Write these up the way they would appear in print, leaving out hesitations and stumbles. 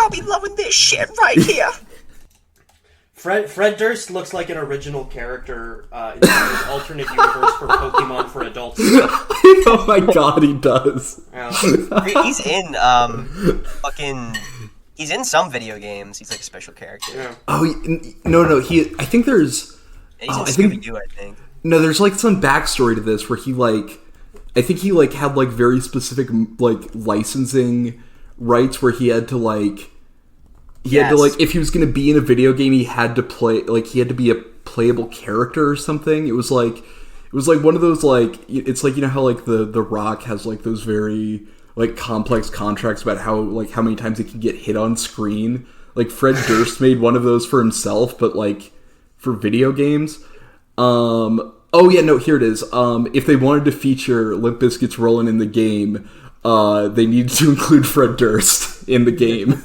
y'all be loving this shit right here. Fred Durst looks like an original character in the alternate universe for Pokemon for adults. Oh my god, he does. Yeah. He's in he's in some video games. He's like a special character. Yeah. Oh no, I think there's. And he's in Scooby-Doo, I think. No, there's like some backstory to this where he like, I think he like had like very specific like licensing rights where he had to like. He had to, like, if he was going to be in a video game, he had to play, like, he had to be a playable character or something. It was like one of those, like, it's like, you know how, like, the Rock has, like, those very, like, complex contracts about how, like, how many times he can get hit on screen. Like, Fred Durst made one of those for himself, but, like, for video games. Oh, yeah, no, here it is. If they wanted to feature Limp Bizkit's Rollin' in the game, they needed to include Fred Durst in the game.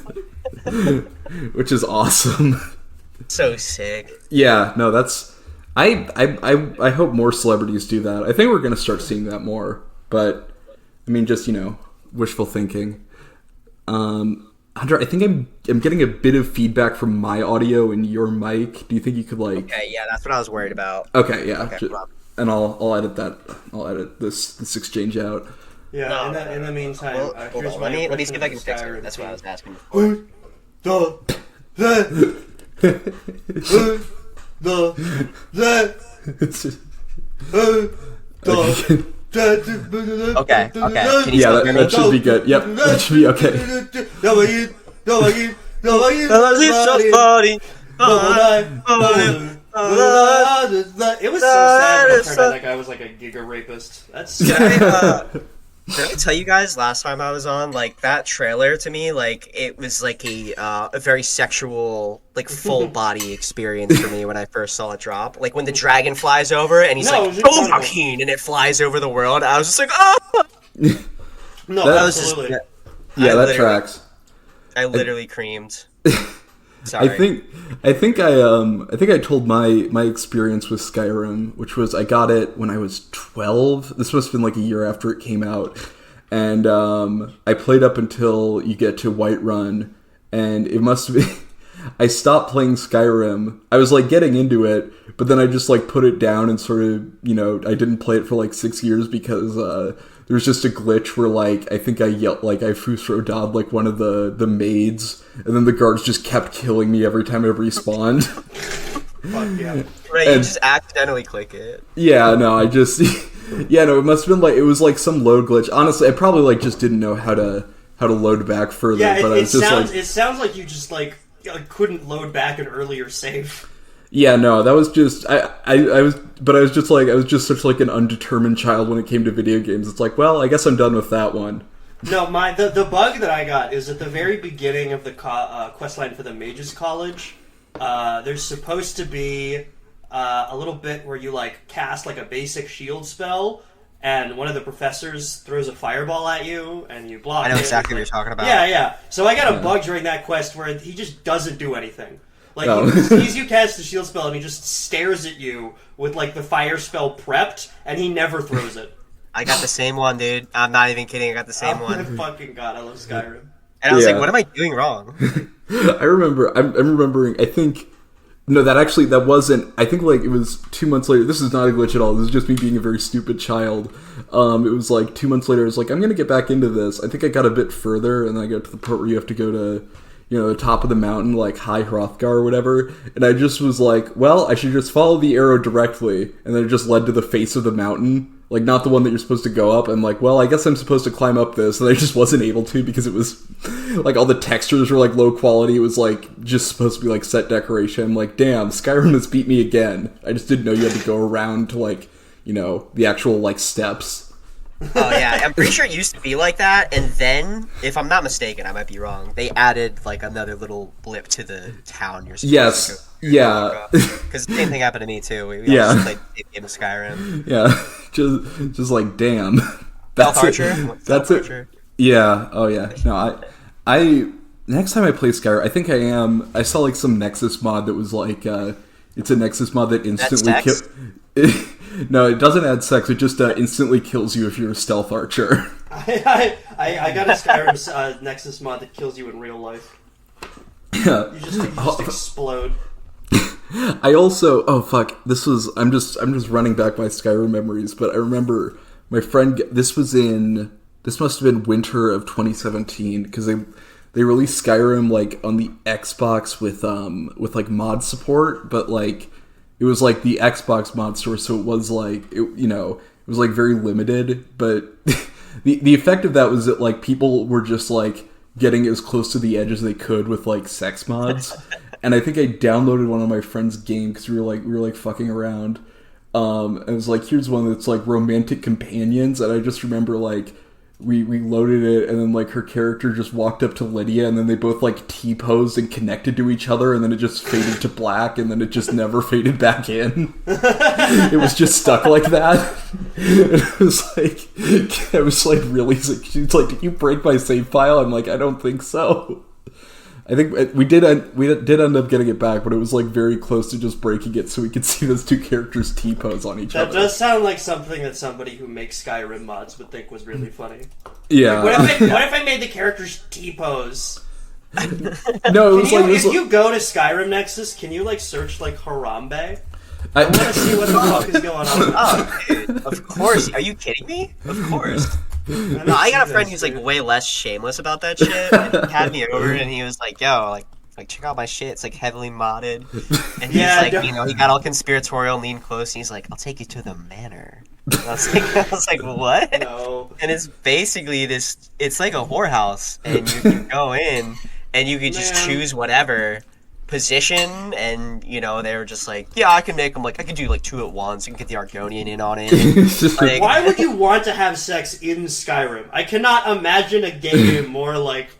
Which is awesome. So sick. Yeah, no, that's I hope more celebrities do that. I think we're gonna start seeing that more. But I mean, just, you know, wishful thinking. Hunter, I think I'm getting a bit of feedback from my audio and your mic. Do you think you could like? Okay, yeah, that's what I was worried about. Okay, yeah, Okay, and I'll edit that. I'll edit this exchange out. Yeah. No, in the meantime, Hold here's on, my let me see if I can impression fix of it. That's what I was asking. Okay. Can you Yeah, still hear me? that should be good. Yep, that should be okay. It was so sad when I turned out that guy was like a giga rapist. That's Did I tell you guys last time I was on, like, that trailer to me, like, it was like a very sexual, like, full body experience for me when I first saw it drop. Like, when the dragon flies over and he's like, "Oh, Joaquin," and it flies over the world, I was just like, oh! no, That was just- absolutely. Yeah, that tracks. I literally creamed. Sorry. I think I told my experience with Skyrim, which was I got it when I was 12. This must have been like a year after it came out, and I played up until you get to Whiterun, and it must be. I stopped playing Skyrim. I was like getting into it, but then I just like put it down and sort of, you know, I didn't play it for like 6 years because there was just a glitch where like I think I yelled like I Fusrodad like one of the maids, and then the guards just kept killing me every time I respawned. Fuck yeah. Right, you just accidentally click it. Yeah, no, I just yeah, no, it must have been like it was like some load glitch. Honestly, I probably like just didn't know how to load back further. Yeah, but I was it sounds like you just like couldn't load back an earlier save. Yeah, no, that was just I was just such like an undetermined child when it came to video games. It's like, well, I guess I'm done with that one. No, the bug that I got is at the very beginning of the questline for the Mages College. There's supposed to be a little bit where you like cast like a basic shield spell, and one of the professors throws a fireball at you, and you block it. I know exactly what you're talking about. Yeah. So I got a bug during that quest where he just doesn't do anything. Like, he sees you cast the shield spell, and he just stares at you with, like, the fire spell prepped, and he never throws it. I got the same one, dude. I'm not even kidding. I got the same one. Fucking God, I love Skyrim. And I was like, what am I doing wrong? I'm remembering, I think, no, that wasn't, I think, like, it was 2 months later. This is not a glitch at all. This is just me being a very stupid child. It was, like, 2 months later, I was like, I'm gonna get back into this. I think I got a bit further, and then I got to the part where you have to go to, you know, the top of the mountain, like High Hrothgar or whatever, and I just was like, well, I should just follow the arrow directly, and then it just led to the face of the mountain, like, not the one that you're supposed to go up. I'm like, well, I guess I'm supposed to climb up this, and I just wasn't able to because it was, like, all the textures were, like, low quality. It was, like, just supposed to be, like, set decoration. I'm like, damn, Skyrim has beat me again. I just didn't know you had to go around to, like, you know, the actual, like, steps. Oh yeah, I'm pretty sure it used to be like that, and then, if I'm not mistaken, I might be wrong, they added like another little blip to the town you're supposed to go. Yeah. Because the same thing happened to me too. We all just played the game of Skyrim. Yeah, just like, damn. That's Archer? That's it. Yeah. Oh yeah. No, I next time I play Skyrim, I think I saw like some Nexus mod that was like it's a Nexus mod that instantly kills. No, it doesn't add sex. It just instantly kills you if you're a stealth archer. I got a Skyrim Nexus mod that kills you in real life. Yeah. You just explode. I also I'm just running back my Skyrim memories, but I remember my friend. This must have been winter of 2017 because they released Skyrim like on the Xbox with like mod support, but like it was like the Xbox mod store, so it was like it was like very limited. But the effect of that was that like people were just like getting as close to the edge as they could with like sex mods. And I think I downloaded one of my friend's game because we were like fucking around. And it was like, here's one that's like romantic companions, and I just remember like we loaded it, and then like her character just walked up to Lydia, and then they both like T-posed and connected to each other, and then it just faded to black, and then it just never faded back in. It was just stuck like that. And I was like really like, she's like, did you break my save file? I'm like, I don't think so. I think we did end up getting it back, but it was like very close to just breaking it so we could see those two characters T-pose on each other. That does sound like something that somebody who makes Skyrim mods would think was really funny. Yeah. Like, what if I made the characters T-pose? No, it was if you go to Skyrim Nexus, can you like search like Harambe? I want to see what the fuck is going on. Oh, dude, of course. Are you kidding me? Of course. No, I got a friend who's like way less shameless about that shit. And he had me over and he was like, "Yo, like check out my shit. It's like heavily modded." And he's like, he got all conspiratorial, leaned close, and he's like, "I'll take you to the manor." And I was like, "What?" No. And it's basically this. It's like a whorehouse, and you can go in and you can just choose whatever position, and they were just like, yeah, I can make them like I can do like 2 at once. You can get the Argonian in on it. Like, why would you want to have sex in Skyrim? I cannot imagine a game more like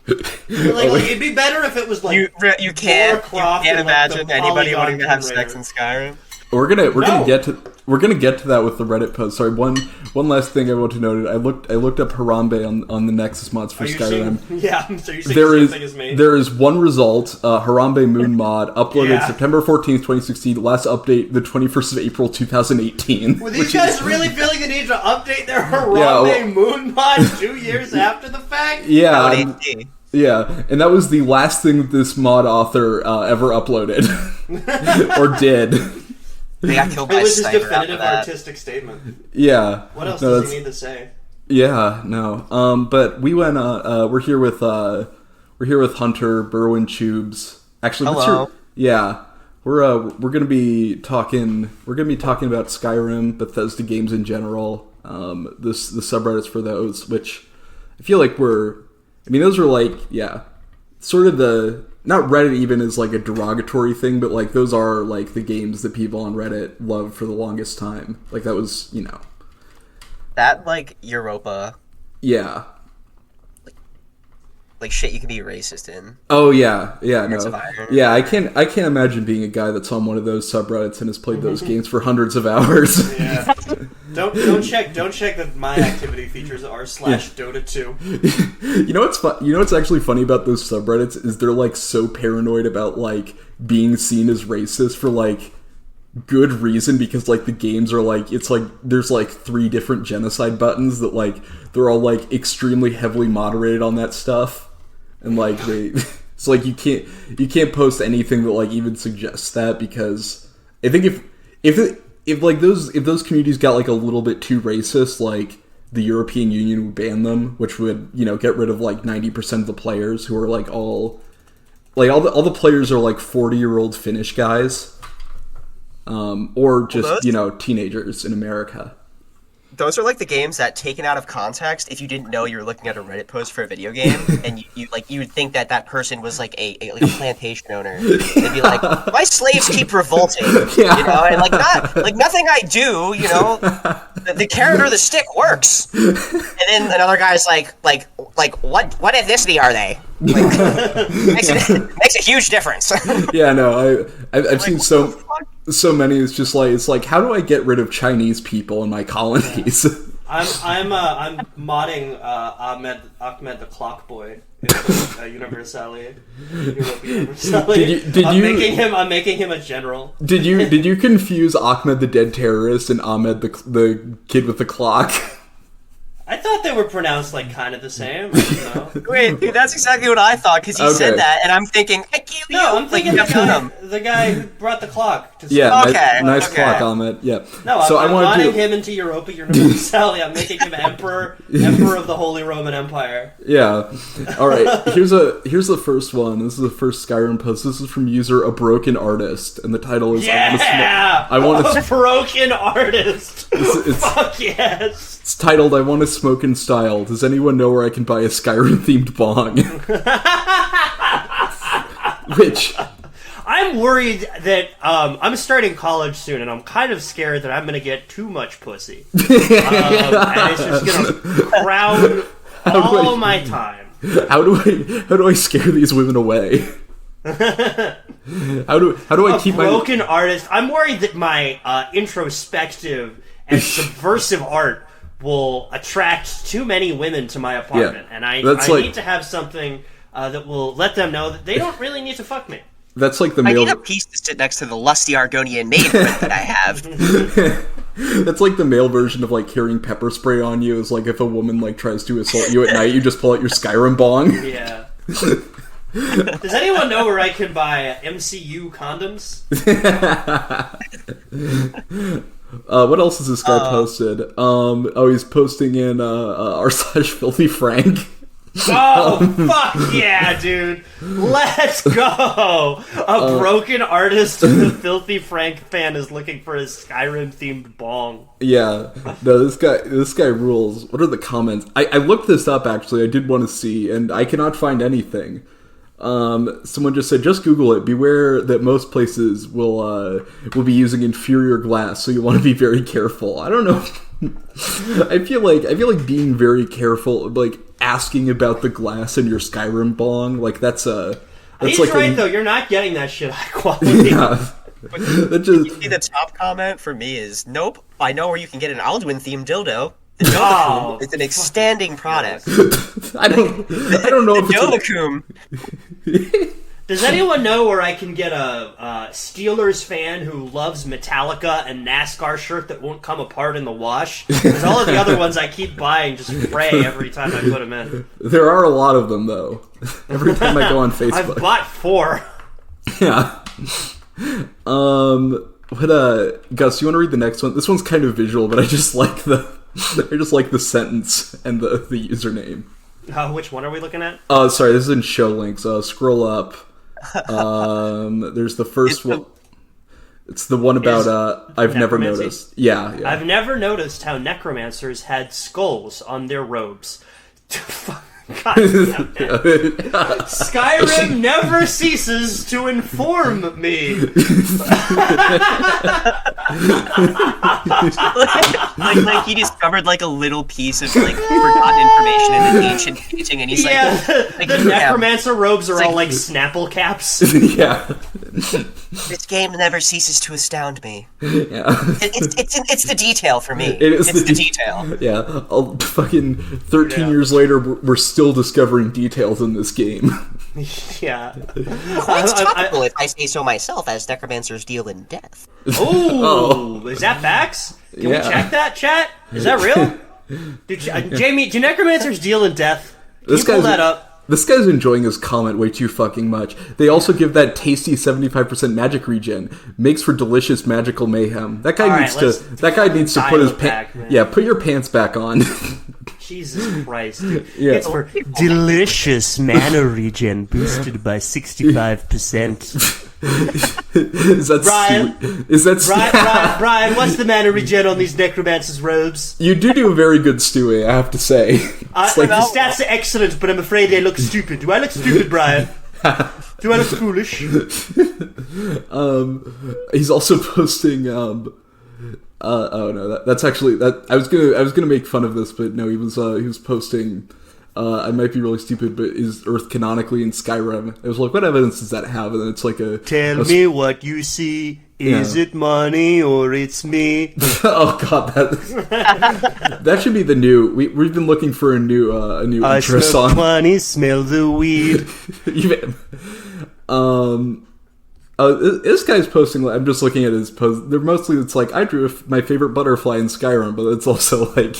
it'd be better if it was like you can't imagine anybody wanting to have sex in Skyrim. We're gonna get to that with the Reddit post. Sorry, one last thing I want to note. I looked up Harambe on the Nexus mods for Skyrim. So you're saying the same thing as me. There is one result, Harambe Moon mod, uploaded September 14th, 2016. Last update the 21st of April 2018. Were these guys really feeling the need to update their Harambe Moon mod 2 years after the fact? Yeah. Yeah, and that was the last thing that this mod author ever uploaded or did. They got killed by it was his sniper definitive artistic statement. Yeah. What else does he need to say? Yeah, no. But we went. We're here with Hunter, Berwyn Choobs. Actually, hello. We're gonna be talking. We're gonna be talking about Skyrim, Bethesda games in general. The subreddits for those, which I feel like those are like sort of the. Not Reddit even is like a derogatory thing, but like those are like the games that people on Reddit loved for the longest time. Like that was, that like Europa. Yeah. Like shit you can be racist in. Oh yeah, no. Yeah, I can't imagine being a guy that's on one of those subreddits and has played those games for hundreds of hours. Yeah. Don't check that my activity features are /Dota 2. You know what's fun? You know what's actually funny about those subreddits is they're like so paranoid about like being seen as racist for like good reason, because like the games are like, it's like there's like 3 different genocide buttons that like they're all like extremely heavily moderated on that stuff, and like it's like you can't post anything that like even suggests that, because I think if those communities got like a little bit too racist, like the European Union would ban them, which would get rid of like 90% of the players who are like all the players are like 40-year-old Finnish guys, or just teenagers in America. Those are like the games that, taken out of context, if you didn't know you were looking at a Reddit post for a video game, and you would think that person was like a plantation owner. They'd be like, my slaves keep revolting, and like nothing I do, the carrot or the stick works. And then another guy's like what ethnicity are they? Like, makes a huge difference. Yeah, no, I've seen so many. It's just like, it's like, how do I get rid of Chinese people in my colonies? I'm modding Ahmed the Clock Boy in Universalia. I'm making him a general. Did you confuse Ahmed the dead terrorist and Ahmed the kid with the clock? I thought thought they were pronounced like kind of the same. You know? Wait, dude, that's exactly what I thought because he said that, and I'm thinking, I kill you. No, I'm thinking like, the guy who brought the clock. To nice clock, Ahmed. Yeah. No, so I'm wanted running him into Europa Universalis. I'm making him emperor of the Holy Roman Empire. Yeah. All right. Here's the first one. This is the first Skyrim post. This is from user A Broken Artist, and the title is I want to broken artist. Fuck yes. It's titled "I Want to Smoke in Style." Does anyone know where I can buy a Skyrim themed bong? Which I'm worried that I'm starting college soon, and I'm kind of scared that I'm going to get too much pussy, and it's just going to crowd all my time. How do I scare these women away? How do I keep my broken artist? I'm worried that my introspective and subversive art will attract too many women to my apartment, and I need to have something that will let them know that they don't really need to fuck me. That's like the I need a piece to sit next to the lusty Argonian maid that I have. That's like the male version of like carrying pepper spray on you. Is like if a woman like tries to assault you at night, you just pull out your Skyrim bong. Yeah. Does anyone know where I can buy MCU condoms? What else has this guy posted? He's posting in r/filthy Frank. Oh, fuck yeah, dude. Let's go. A broken artist and a filthy Frank fan is looking for his Skyrim-themed bong. Yeah. No, this guy rules. What are the comments? I looked this up, actually. I did want to see, and I cannot find anything. Someone just said, just Google it. Beware that most places will be using inferior glass, so you want to be very careful. I don't know. I feel like being very careful, like asking about the glass in your Skyrim bong, like that's He's like right though. You're not getting that shit high quality. Yeah. You see the top comment for me is, nope, I know where you can get an Alduin themed dildo. The Novakum is an extending product. I don't know if Novakum. Does anyone know where I can get a Steelers fan who loves Metallica and NASCAR shirt that won't come apart in the wash? Because all of the other ones I keep buying just fray every time I put them in. There are a lot of them, though. Every time I go on Facebook. I've bought 4. Yeah. Gus, you want to read the next one? This one's kind of visual, but I just like the sentence and the username. Which one are we looking at? Sorry, this is in show links. Scroll up. There's the first one. It's the one about I've never noticed. Yeah. I've never noticed how necromancers had skulls on their robes. God damn it. Skyrim never ceases to inform me. like he discovered like a little piece of like forgotten information in an ancient painting, and he's like the necromancer robes are all like Snapple caps. Yeah. This game never ceases to astound me. Yeah. It's the detail for me. It's the detail. Yeah. Fucking 13 years later, we're still discovering details in this game. Yeah. Quite topical, if I say so myself, as necromancers deal in death. Ooh, is that facts? Can we check that, chat? Is that real? Jamie, do necromancers deal in death? Can you pull that up? This guy's enjoying his comment way too fucking much. They also give that tasty 75% magic regen. Makes for delicious magical mayhem. That guy needs to put his put your pants back on. Jesus Christ, dude. Yeah. It's for delicious mana regen boosted by 65%. Is that Brian? Is that Brian? What's the mana regen on these necromancers' robes? You do a very good Stewie, I have to say. The stats are excellent, but I'm afraid they look stupid. Do I look stupid, Brian? Do I look foolish? He's also posting. Oh no, that's actually that. I was gonna make fun of this, but no, he was posting. I might be really stupid, but is Earth canonically in Skyrim? It was like, what evidence does that have? And then it's like Tell me what you see. Is it money or it's me? Oh god, that should be the new. We've been looking for a new intro song. I smell money, smell the weed. This guy's posting. I'm just looking at his posts. They're mostly. It's like I drew my favorite butterfly in Skyrim, but it's also like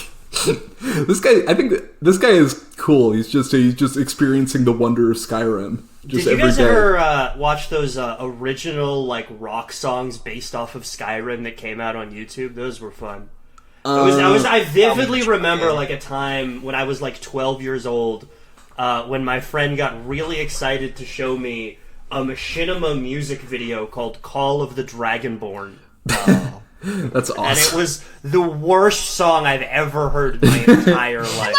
This guy, I think this guy is cool. He's just experiencing the wonder of Skyrim. Did you guys ever watch those original like rock songs based off of Skyrim that came out on YouTube? Those were fun. I vividly remember like a time when I was like 12 years old, when my friend got really excited to show me a Machinima music video called "Call of the Dragonborn." That's awesome. And it was the worst song I've ever heard in my entire life.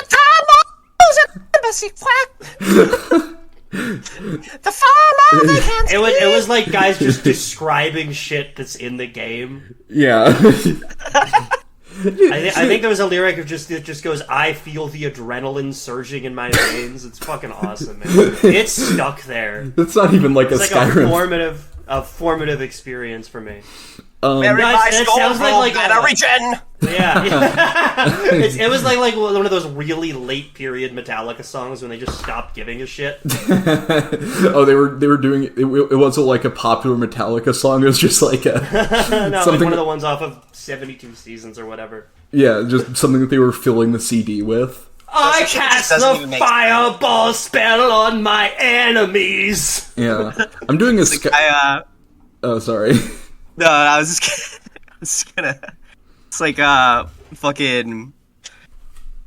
The farmer, they can't It was like guys just describing shit that's in the game. Yeah. I think there was a lyric that just goes, "I feel the adrenaline surging in my veins." It's fucking awesome, man. It's stuck there. That's not even like It's a like Skyrim. a formative experience for me. It sounds like a regen. Yeah. It was like one of those really late period Metallica songs when they just stopped giving a shit. Oh, they were doing it. It wasn't like a popular Metallica song. It was just like a No, something, like one of the ones off of 72 Seasons or whatever. Yeah, just something that they were filling the CD with. I cast the fireball spell on my enemies. Yeah, I'm doing a. Oh, sorry. No, I was just gonna. It's like fucking.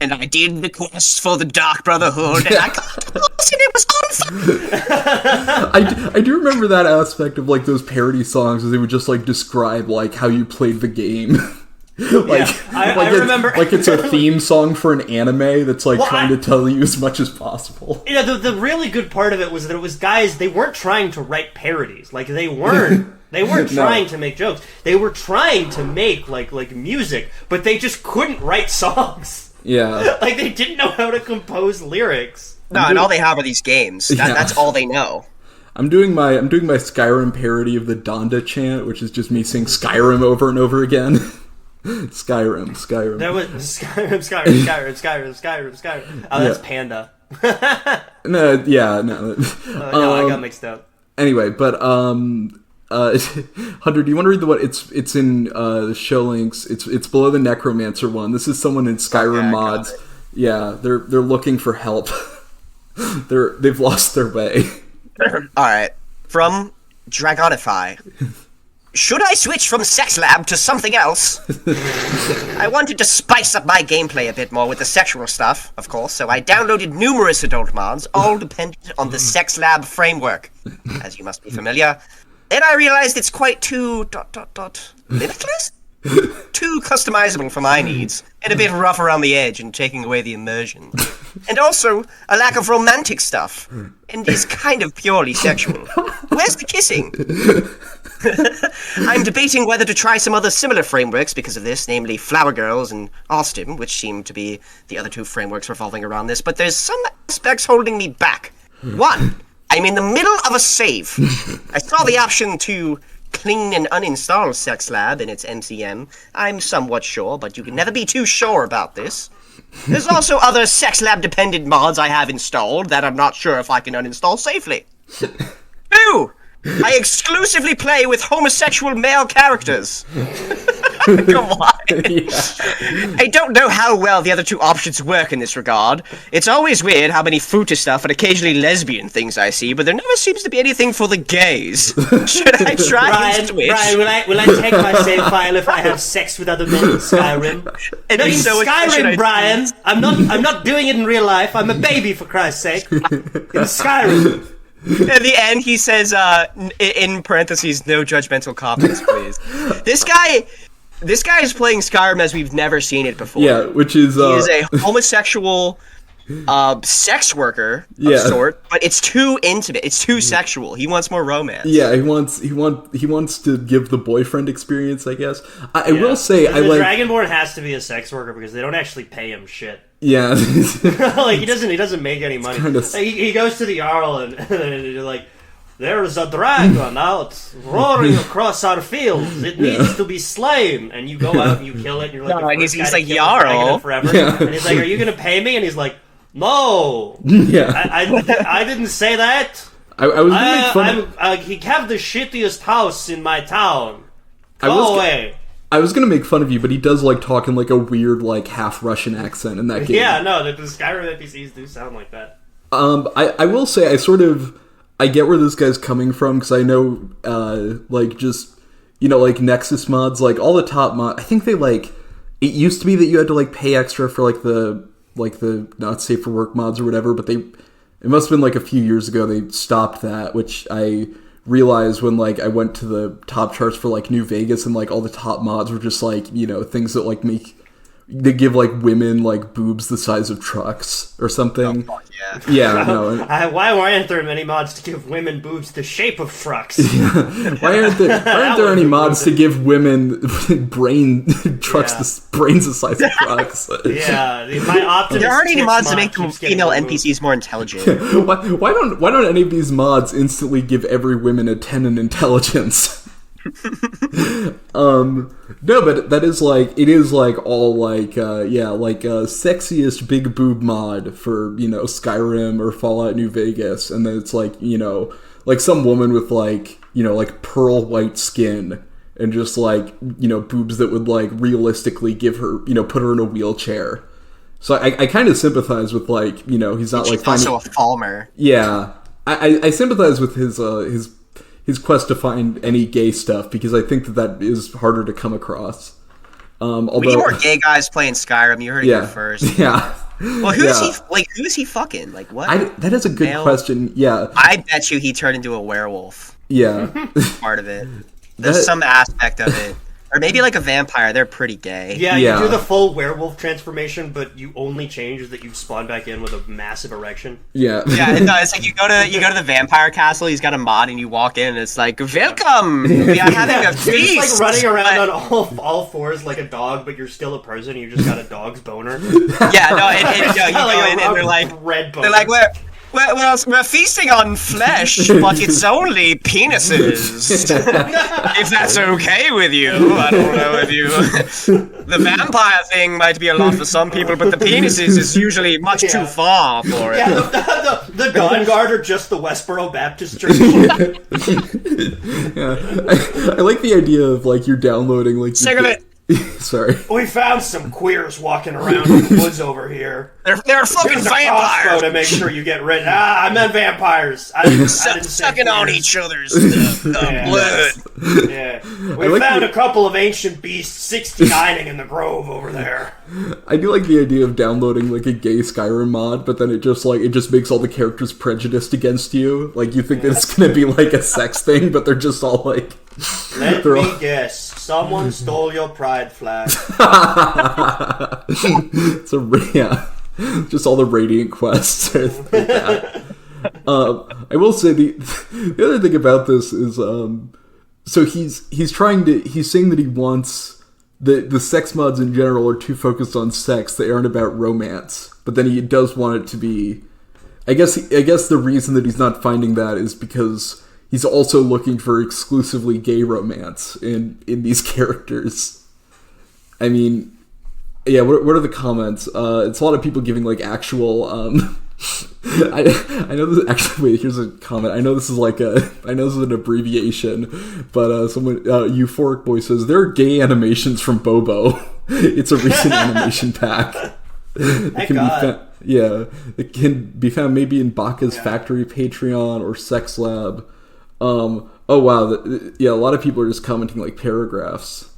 And I did the quest for the Dark Brotherhood, and I got close, and it was on fire. I do remember that aspect of like those parody songs, as they would just like describe like how you played the game. I remember like it's a theme song for an anime that's like trying to tell you as much as possible. You know, the really good part of it was that it was guys. They weren't trying to write parodies. Like they weren't. They weren't trying to make jokes. They were trying to make like music, but they just couldn't write songs. Yeah. Like they didn't know how to compose lyrics. No, and all they have are these games. That's all they know. I'm doing my Skyrim parody of the Donda chant, which is just me saying Skyrim over and over again. Skyrim. That was Skyrim. Oh, that's Panda. No. No, I got mixed up. Anyway, but Hunter, do you want to read it's in the show links? It's below the Necromancer one. This is someone in Skyrim mods. Yeah, they're looking for help. They've lost their way. All right, from Dragonify. Should I switch from Sex Lab to something else? I wanted to spice up my gameplay a bit more with the sexual stuff, of course, so I downloaded numerous adult mods, all dependent on the Sex Lab framework, as you must be familiar. Then I realized it's quite too... limitless? Too customizable for my needs, and a bit rough around the edge and taking away the immersion. And also, a lack of romantic stuff, and is kind of purely sexual. Where's the kissing? I'm debating whether to try some other similar frameworks because of this, namely Flower Girls and Austin, which seem to be the other two frameworks revolving around this, but there's some aspects holding me back. One, I'm in the middle of a save. I saw the option to clean and uninstall Sex Lab in its MCM. I'm somewhat sure, but you can never be too sure about this. There's also other Sex Lab dependent mods I have installed that I'm not sure if I can uninstall safely. 2, I exclusively play with homosexual male characters. Come on. Yeah. I don't know how well the other two options work in this regard. It's always weird how many futa stuff and occasionally lesbian things I see, but there never seems to be anything for the gays. Should I try and switch? Brian, will I take my save file if I have sex with other men in Skyrim? No, in Skyrim, Brian. I'm not doing it in real life. I'm a baby, for Christ's sake. In Skyrim. At the end, he says, in parentheses, no judgmental comments, please. This guy is playing Skyrim as we've never seen it before. Yeah, which is... He is a homosexual sex worker of sort, but it's too intimate. It's too sexual. He wants more romance. Yeah, he wants to give the boyfriend experience, I guess. I will say... The Dragonborn has to be a sex worker because they don't actually pay him shit. Yeah. Like, he doesn't make any money. Like, he goes to the Jarl and you're like, there's a dragon out roaring across our fields. It needs to be slain. And you go out and you kill it. And you're like, no, and he's like, Jarl. Forever. Yeah. And he's like, are you going to pay me? And he's like, no. Yeah. I didn't say that. I was going to make fun he have the shittiest house in my town. Go away. I was gonna make fun of you, but he does like talk in like a weird like half Russian accent in that game. Yeah, no, the Skyrim NPCs do sound like that. I will say I get where this guy's coming from, because I know like just like Nexus mods, like all the top mods. I think they like it used to be that you had to like pay extra for like the not safe for work mods or whatever, but it must have been like a few years ago they stopped that, which I realized when like I went to the top charts for like New Vegas, and like all the top mods were just like things that like they give like women like boobs the size of trucks or something. Oh, fuck yeah. Yeah, no. Why aren't there many mods to give women boobs the shape of trucks? Why aren't there any mods to give women trucks the brains the size of trucks? Yeah, my Optimus. There aren't any mods to mod make the keeps getting female removed. NPCs more intelligent. Why don't any of these mods instantly give every woman a 10 in intelligence? No, but that is like, it is like all like sexiest big boob mod for Skyrim or Fallout New Vegas, and then it's like like some woman with like like pearl white skin and just like boobs that would like realistically give her put her in a wheelchair. So I kind of sympathize with like he's not like also a Falmer. Yeah, I sympathize with his quest to find any gay stuff, because I think that is harder to come across. Although, we need more gay guys playing Skyrim. You heard it here first. Yeah. Well, who is he fucking? Like, what? That is a good question. Yeah. I bet you he turned into a werewolf. Yeah. Part of it. There's some aspect of it. Or maybe like a vampire. They're pretty gay. Yeah, you do the full werewolf transformation, but you only change is that you spawn back in with a massive erection. Yeah. Yeah, no, it's like you go to the vampire castle, he's got a mod, and you walk in, and it's like, welcome! We are having a feast! You're just like running around on all fours like a dog, but you're still a person, and you just got a dog's boner. Yeah, no, you go in, and they're like, red boner. they're like, we're feasting on flesh, but it's only penises. If that's okay with you. I don't know if you... The vampire thing might be a lot for some people, but the penises is usually much too far for it. Yeah, the Dawn Guard are just the Westboro Baptist Church. Yeah. I like the idea of like you're downloading like... Cigarette! Sorry. We found some queers walking around in the woods over here. They're fucking Here's a crossbow vampires! to make sure you get rid. I meant vampires. I didn't say Sucking on queers. each other's blood. Yeah. We found a couple of ancient beasts 69ing in the grove over there. I do like the idea of downloading like a gay Skyrim mod, but then it just makes all the characters prejudiced against you. Like you think that it's gonna be like a sex thing, but they're just all like... Let me guess. Someone stole your pride flag. Just all the Radiant quests are like that. I will say the other thing about this is so he's saying that he wants the sex mods in general are too focused on sex, they aren't about romance, but then he does want it to be. I guess the reason that he's not finding that is because he's also looking for exclusively gay romance in these characters. I mean, yeah, what are the comments? It's a lot of people giving like actual I know this actually. Wait, here's a comment. I know this is an abbreviation, but someone Euphoric Boy says there are gay animations from Bobo. It's a recent animation pack. It can be found maybe in Baka's Factory Patreon or Sex Lab. Oh wow, a lot of people are just commenting like paragraphs.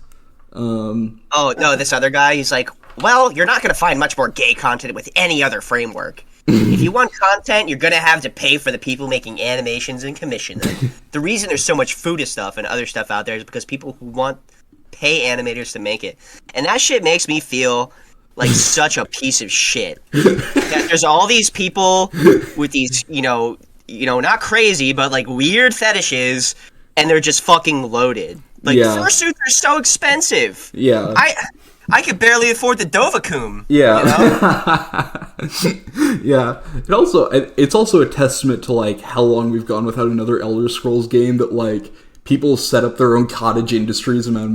Oh no, this other guy, he's like, well, you're not going to find much more gay content with any other framework. If you want content, you're going to have to pay for the people making animations and commission them. The reason there's so much Fuda stuff and other stuff out there is because people who pay animators to make it. And that shit makes me feel like such a piece of shit. That there's all these people with these, not crazy, but like weird fetishes, and they're just fucking loaded. Like, fursuits are so expensive. Yeah. I could barely afford the Dovahkiin. Yeah. Yeah. It's also a testament to like how long we've gone without another Elder Scrolls game that like people set up their own cottage industries around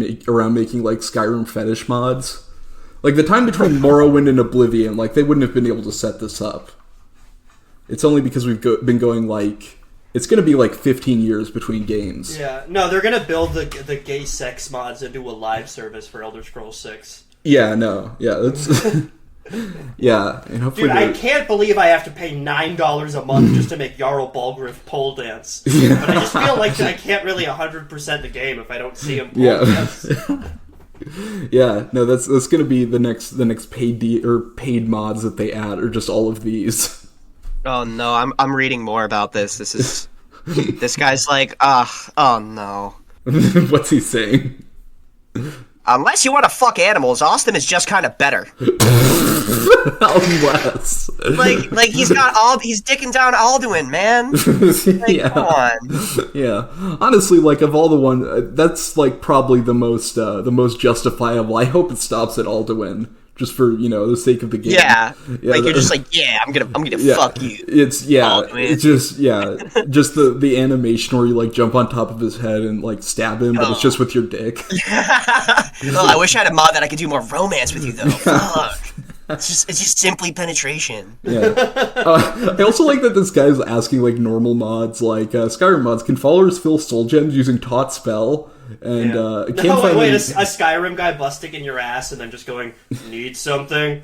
making like Skyrim fetish mods. Like the time between Morrowind and Oblivion, like they wouldn't have been able to set this up. It's only because we've been going like it's gonna be like 15 years between games. Yeah, no, they're gonna build the gay sex mods into a live service for Elder Scrolls 6. Yeah, no, yeah, that's yeah, and hopefully Dude, I can't believe I have to pay $9 a month just to make Jarl Balgruuf pole dance. Yeah. But I just feel like I can't really 100% the game if I don't see him pole Yeah. dance. Yeah, no, that's gonna be the next paid mods that they add, or just all of these. Oh no, I'm reading more about this. This guy's like, oh no. What's he saying? Unless you want to fuck animals, Austin is just kind of better. Unless, like he's dicking down Alduin, man. Like, yeah. Come on. Yeah, honestly, like of all the one, that's like probably the most justifiable. I hope it stops at Alduin, just for the sake of the game. Yeah, like you're just like, yeah, I'm gonna fuck you. It's Alduin. it's just just the animation where you like jump on top of his head and like stab him, but it's just with your dick. Oh, I wish I had a mod that I could do more romance with you though. Fuck. It's just simply penetration. Yeah. I also like that this guy's asking like normal mods, like Skyrim mods. Can followers fill soul gems using taught spell? And a Skyrim guy busting in your ass and then just going, need something?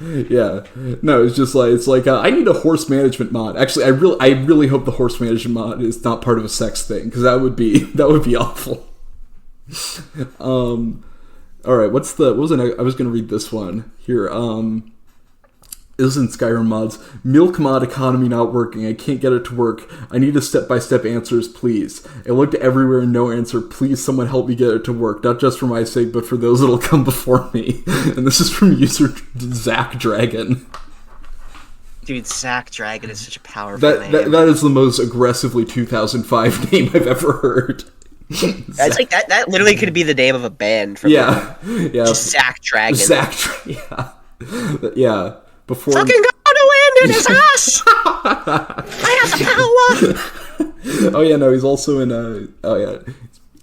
Yeah, no, it's like I need a horse management mod. Actually, I really hope the horse management mod is not part of a sex thing, because that would be awful. All right, I was gonna read this one here. This is in Skyrim mods. Milk mod economy not working. I can't get it to work. I need a step-by-step answers, please. I looked everywhere and no answer. Please, someone help me get it to work. Not just for my sake, but for those that'll come before me. And this is from user Zach Dragon. Dude, Zach Dragon is such a powerful name. That is the most aggressively 2005 name I've ever heard. That's like that literally could be the name of a band. Yeah. Just Zach Dragon. Yeah. Before fucking gonna win in his ass. I have the power. Oh yeah, no, he's also in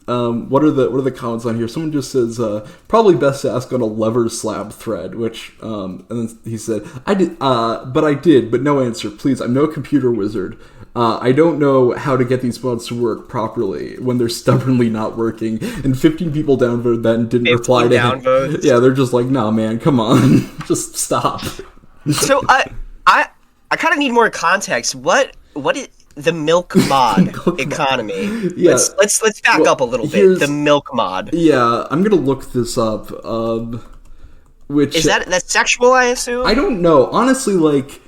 what are the comments on here? Someone just says probably best to ask on a lever slab thread, which and then he said I did but no answer. Please, I'm no computer wizard. I don't know how to get these mods to work properly when they're stubbornly not working. And 15 people downvoted that and didn't reply to him. Yeah, they're just like, nah, man, come on, just stop. So I kind of need more context. What is the milk mod economy? Yeah. Let's back up a little bit. The milk mod. Yeah, I'm gonna look this up. Which is that's sexual? I assume. I don't know. Honestly, like,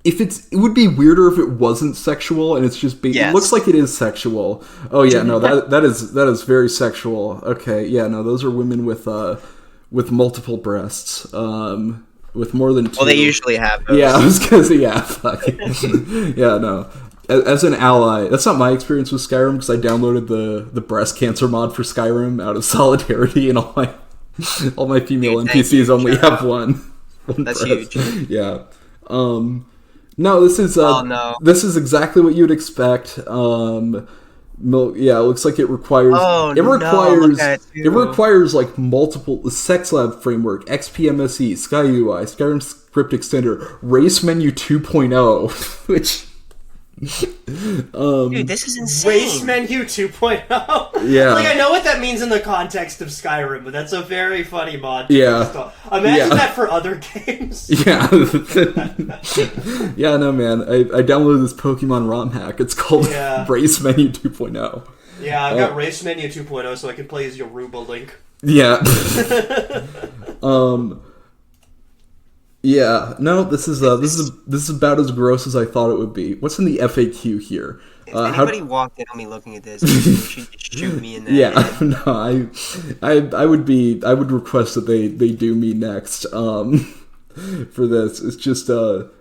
it would be weirder if it wasn't sexual, and it's just it looks like it is sexual. Oh yeah, no, that is very sexual. Okay, yeah, no, those are women with multiple breasts. With more than 2. Well, they usually have those. Yeah, I was gonna say, yeah, fuck. Yeah, no. As an ally, that's not my experience with Skyrim, because I downloaded the breast cancer mod for Skyrim out of solidarity, and all my female NPCs only have one that's breast. huge. Yeah. No, this is this is exactly what you'd expect. Milk, yeah, it looks like it requires. It requires like multiple sex lab framework, XPMSE, SkyUI, Skyrim script extender, race menu 2.0, which. Dude, this is insane. Race menu 2.0. Yeah, like I know what that means in the context of Skyrim, but that's a very funny mod. Yeah, imagine that for other games. Yeah, yeah, no, man. I downloaded this Pokemon ROM hack. It's called Race Menu 2.0. Yeah, I've got Race Menu 2.0, so I can play as Yoruba Link. Yeah. Yeah, no, this is about as gross as I thought it would be. What's in the FAQ here? If anybody walked in on me looking at this, you should just shoot me in the head. No, I would request that they do me next. For this, it's just no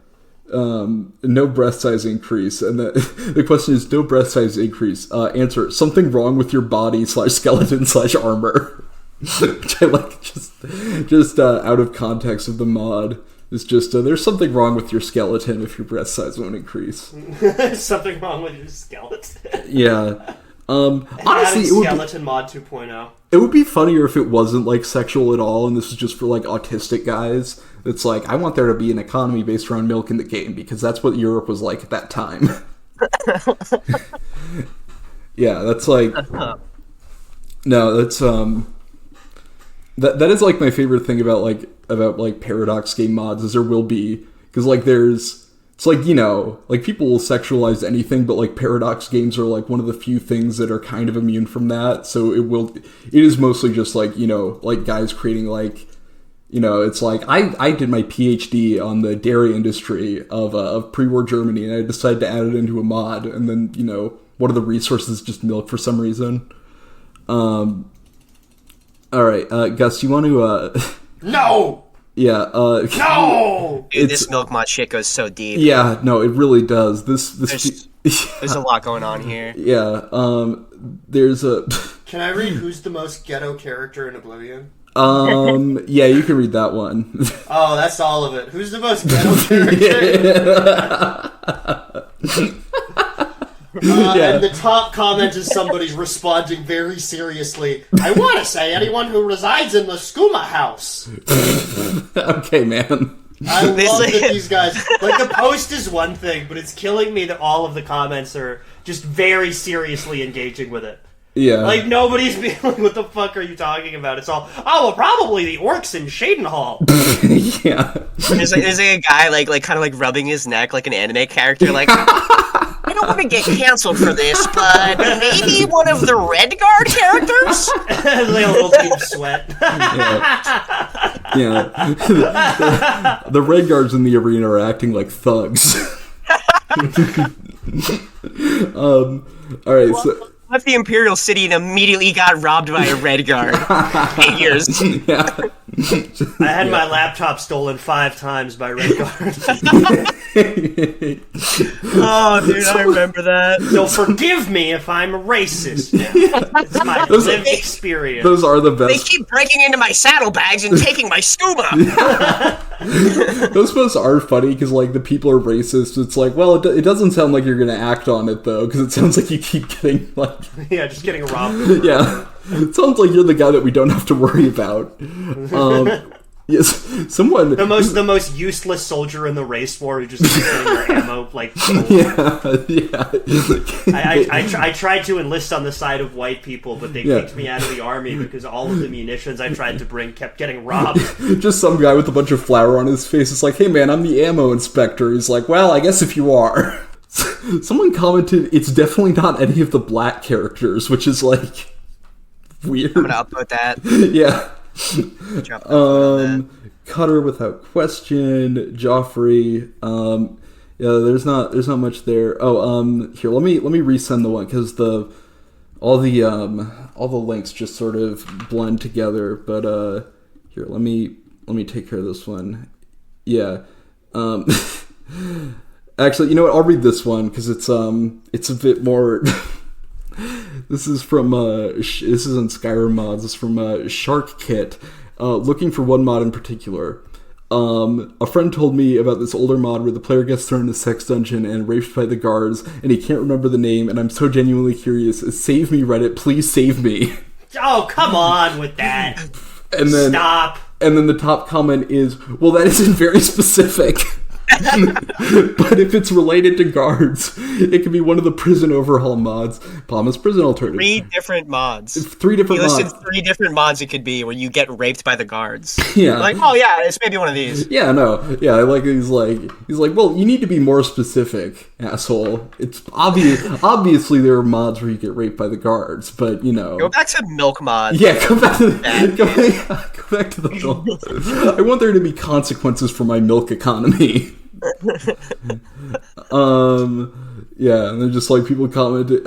breast size increase, and the question is no breast size increase. Answer: something wrong with your body / skeleton / armor. Which I like, just out of context of the mod. It's just there's something wrong with your skeleton if your breast size won't increase. Something wrong with your skeleton. Yeah. Honestly, it would skeleton mod 2.0. It would be funnier if it wasn't like sexual at all, and this was just for like autistic guys. It's like, I want there to be an economy based around milk in the game, because that's what Europe was like at that time. Yeah, that's like... No, that's, That is, like, my favorite thing about Paradox game mods, is there will be... Because, like, there's... It's like, you know, like, people will sexualize anything, but, like, Paradox games are, like, one of the few things that are kind of immune from that, so it is mostly just, like, you know, like, guys creating, like... You know, it's like, I did my PhD on the dairy industry of pre-war Germany, and I decided to add it into a mod, and then, you know, one of the resources is just milk for some reason. Alright, Gus, you want to, No! Yeah, No! Dude, this milk mod shit goes so deep. Yeah, no, it really does. There's a lot going on here. Yeah, there's a... Can I read who's the most ghetto character in Oblivion? Yeah, you can read that one. Oh, that's all of it. Who's the most ghetto character? And the top comment is somebody responding very seriously. I want to say anyone who resides in the skooma house. Okay, man. I love that these guys... Like, the post is one thing, but it's killing me that all of the comments are just very seriously engaging with it. Yeah. Like, nobody's being like, what the fuck are you talking about? It's all, oh, well, probably the orcs in Shadenhall. Yeah. There's like a guy, like kind of, like, rubbing his neck like an anime character, like... I don't want to get canceled for this, but maybe one of the Redguard characters? Like a little deep sweat. Yeah. The Redguards in the arena are acting like thugs. Alright, so... Left the Imperial City and immediately got robbed by a Redguard. Figures. Yeah. I had my laptop stolen 5 times by Redguard. Oh, dude, I remember that. So forgive me if I'm a racist now. It's my lived experience. Those are the best. They keep breaking into my saddlebags and taking my scuba. Those posts are funny because, like, the people are racist. It's like, well, it doesn't sound like you're going to act on it, though, because it sounds like you keep getting, like... Yeah, just getting robbed. Yeah. It sounds like you're the guy that we don't have to worry about. Yes, someone... The most useless soldier in the race war who just keeps getting their ammo, like... Yeah. I tried to enlist on the side of white people, but they kicked me out of the army because all of the munitions I tried to bring kept getting robbed. Just some guy with a bunch of flour on his face is like, hey man, I'm the ammo inspector. He's like, well, I guess if you are. Someone commented, it's definitely not any of the black characters, which is, like, weird. I'm gonna upload that. Yeah. Cutter without question. Joffrey. Yeah, there's not much there. Oh, here, let me resend the one because all the links just sort of blend together. But here, let me take care of this one. Yeah. Actually, you know what? I'll read this one because it's a bit more. This is from this is in Skyrim mods. This is from Shark Kit. Looking for one mod in particular. A friend told me about this older mod where the player gets thrown in a sex dungeon and raped by the guards, and he can't remember the name. And I'm so genuinely curious. Save me, Reddit! Please save me. Oh, come on with that. And then stop. And then the top comment is, well, that isn't very specific. But if it's related to guards, it could be one of the prison overhaul mods. Palma's prison alternative. 3 different mods. 3 different mods. He listed 3 different mods it could be where you get raped by the guards. Yeah. Like, oh yeah, it's maybe one of these. Yeah, no. Yeah, like he's like, well, you need to be more specific, asshole. It's obvious. Obviously, there are mods where you get raped by the guards, but you know. Go back to milk mods. Yeah, go back to the milk. I want there to be consequences for my milk economy. Yeah, and then just like people commented,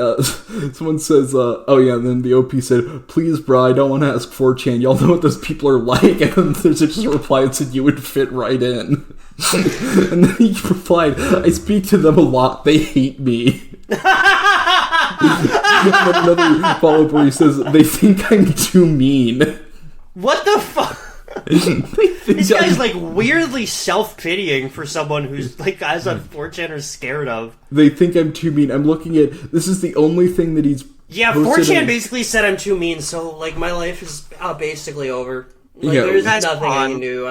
someone says, oh yeah, and then the OP said, please bro, I don't want to ask 4chan, y'all know what those people are like, and then there's just a reply that said you would fit right in. And then he replied, I speak to them a lot, they hate me. Another follow-up where he says, they think I'm too mean. What the fuck? This guy's like weirdly self-pitying for someone who's like guys on 4chan are scared of. They think I'm too mean. I'm looking at, this is the only thing that he's 4chan basically said I'm too mean, so like my life is basically over. Like, Yeah. there's That's nothing I fun. can do.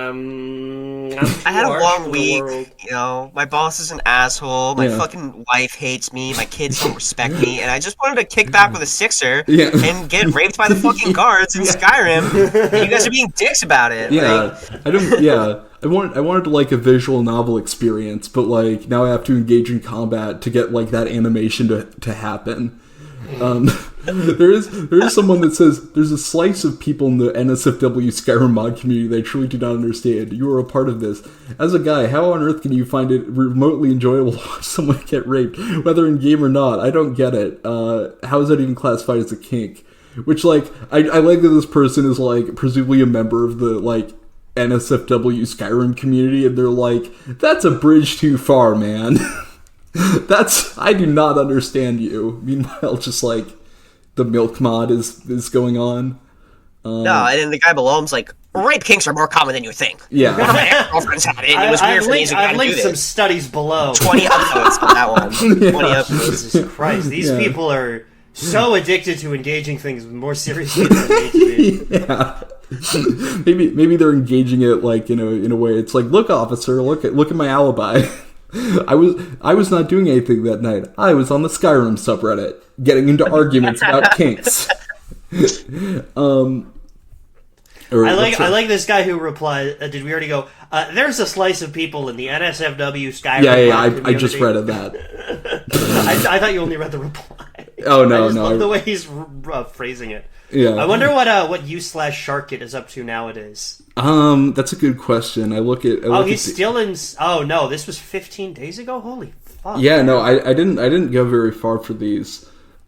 I had a harsh long with the week. world. You know, my boss is an asshole. My Yeah. fucking wife hates me. My kids don't respect me, and I just wanted to kick back with a sixer Yeah. and get raped by the fucking guards in Skyrim. And you guys are being dicks about it. Yeah, Like, I don't. Yeah, I wanted like a visual novel experience, but like now I have to engage in combat to get like that animation to happen. There is someone that says there's a slice of people in the NSFW Skyrim mod community that I truly do not understand. You are a part of this. As a guy, how on earth can you find it remotely enjoyable to watch someone get raped, whether in game or not? I don't get it. How is that even classified as a kink? Which, like, I like that this person is like presumably a member of the like NSFW Skyrim community, and they're like, that's a bridge too far, man. I do not understand you. Meanwhile, just like the milk mod is going on. no, and then the guy below him's like, rape kinks are more common than you think. Yeah. One of my ex-girlfriends had it, and it was weird for me as a guy I've to do linked some this. studies below. 20 upvotes on that one. 20 upvotes. Jesus Christ, these Yeah. people are so addicted to engaging things more seriously than they need to be. Yeah. maybe they're engaging it like in a way. It's like, look, officer, look at my alibi. I was not doing anything that night. I was on the Skyrim subreddit getting into arguments about kinks. I like this guy who replied. Did we already go? There's a slice of people in the NSFW Skyrim. Yeah. I just read that. I thought you only read the reply. Oh no, I just no. love the way he's phrasing it. Yeah. I wonder what you/Sharkit is up to nowadays. That's a good question. I look at. Still in. Oh no, this was 15 days ago. Holy fuck. Yeah, no, I didn't go very far for these.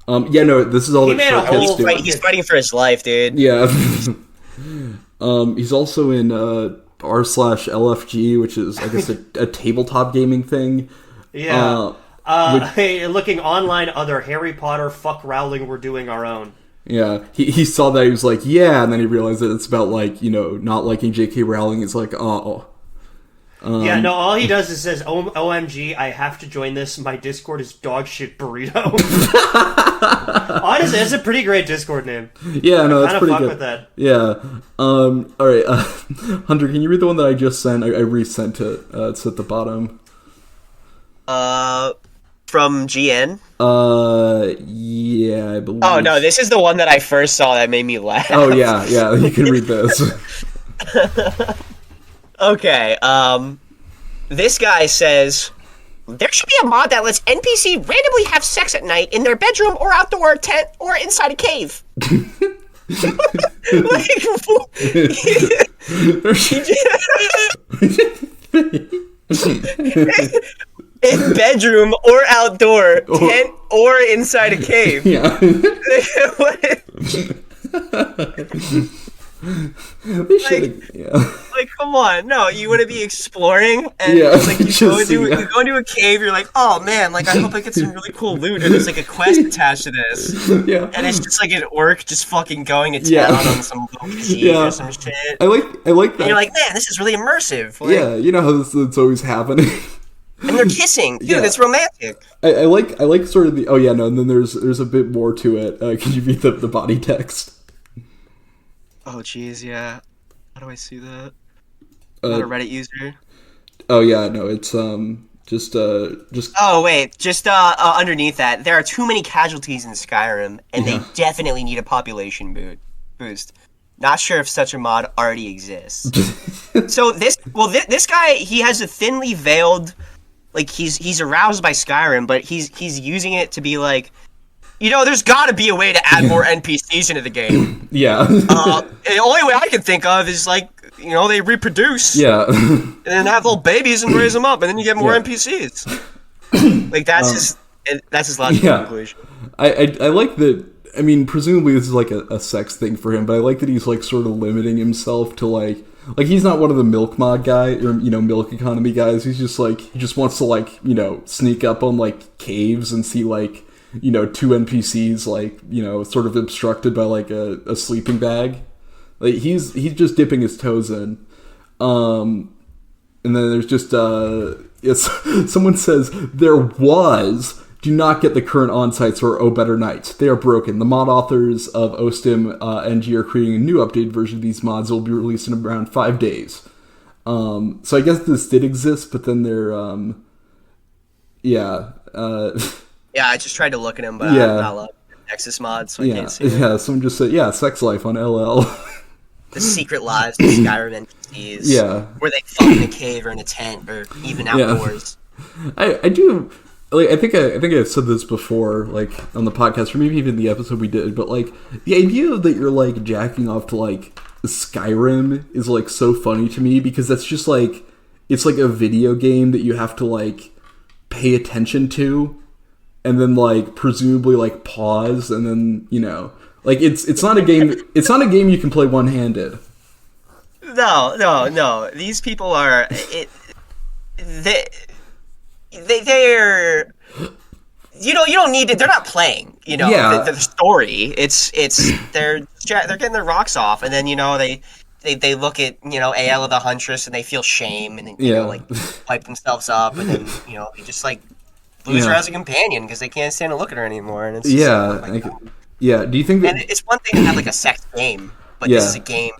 Yeah, no, this is all He that made a Sharkhead's whole doing. He's fighting for his life, dude. Yeah. He's also in r/LFG, which is I guess a tabletop gaming thing. Yeah. Hey, looking online, other Harry Potter, fuck Rowling, we're doing our own. Yeah, he saw that, he was like, yeah, and then he realized that it's about like not liking J.K. Rowling. It's like, oh. Yeah, no, all he does is says, OMG, I have to join this. My Discord is dog shit burrito. Honestly, that's a pretty great Discord name. Yeah, no, that's Kind of pretty fuck good. with that. Yeah. All right, Hunter, can you read the one that I just sent? I resent it. It's at the bottom. From GN? Yeah, I believe. Oh, no, this is the one that I first saw that made me laugh. Oh, yeah, you can read this. Okay, this guy says, there should be a mod that lets NPC randomly have sex at night in their bedroom or outdoor tent or inside a cave. In bedroom or outdoor, tent or inside a cave. Yeah. They should. Yeah. Like, come on, no, you want to be exploring, and Yeah, it's like you just go see, into a cave, you're like, oh man, like I hope I get some really cool loot, and there's like a quest attached to this, Yeah. and it's just like an orc just fucking going to town Yeah. on some little cheese Yeah. or some shit. I like that. And you're like, man, this is really immersive. Like, Yeah, you know how it's always happening. and they're kissing, dude. Yeah. It's romantic. I like sort of the. Oh yeah, no. And then there's a bit more to it. Can you read the body text? Oh jeez, yeah. How do I see that? I'm not a Reddit user. Oh yeah, no. It's just. Oh wait, just underneath that, there are too many casualties in Skyrim, and they definitely need a population boost. Not sure if such a mod already exists. So this guy, he has a thinly veiled, like he's aroused by Skyrim, but he's using it to be like, there's got to be a way to add more NPCs into the game. Yeah. The only way I can think of is like, they reproduce. Yeah. And then have little babies and raise them up, and then you get more Yeah. NPCs. Like that's his logical conclusion. I like that. I mean, presumably this is like a sex thing for him, but I like that he's like sort of limiting himself to like he's not one of the milk mod guy or milk economy guys. He's just like he just wants to like sneak up on like caves and see like two NPCs like sort of obstructed by like a sleeping bag. Like he's just dipping his toes in. And then there's just yes, someone says there was do not get the current on-sites or Oh Better Nights. They are broken. The mod authors of OSTIM NG are creating a new updated version of these mods that will be released in around 5 days. So I guess this did exist, but then they're, Yeah, I just tried to look at him, but I'm not allowed Nexus mods, so I can't see it. Yeah, someone just said, Sex Life on LL. The secret lives of Skyrim NPCs. Yeah. Where they fuck in a cave or in a tent or even outdoors. I do... Like, I think I've said this before, like, on the podcast, or maybe even the episode we did, but, like, the idea that you're, like, jacking off to, like, Skyrim is, like, so funny to me, because that's just, like, it's, like, a video game that you have to, like, pay attention to, and then, like, presumably, like, pause, and then, you know, like, it's not a game you can play one-handed. No. These people are... They're you don't need to. They're not playing. The story. They're getting their rocks off, and then they look at Aela the Huntress and they feel shame and like pipe themselves up, and then they just like lose her as a companion because they can't stand to look at her anymore. And it's Do you think that? And it's one thing to have like a sex game, but this is a game.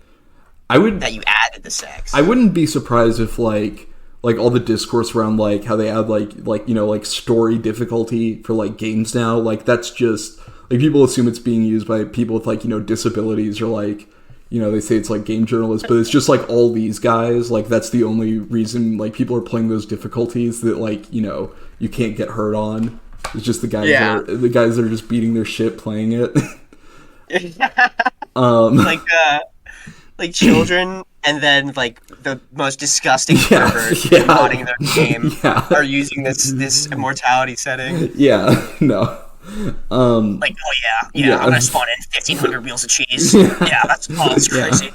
That you added the sex. I wouldn't be surprised if like all the discourse around like how they add like story difficulty for like games now, like that's just like people assume it's being used by people with like disabilities, or like they say it's like game journalists, but it's just like all these guys, like that's the only reason like people are playing those difficulties that like you can't get hurt on. It's just the guys that are just beating their shit playing it. Like children, and then like the most disgusting perverts modding their game are using this immortality setting. I'm gonna spawn in 1,500 wheels of cheese. That's crazy.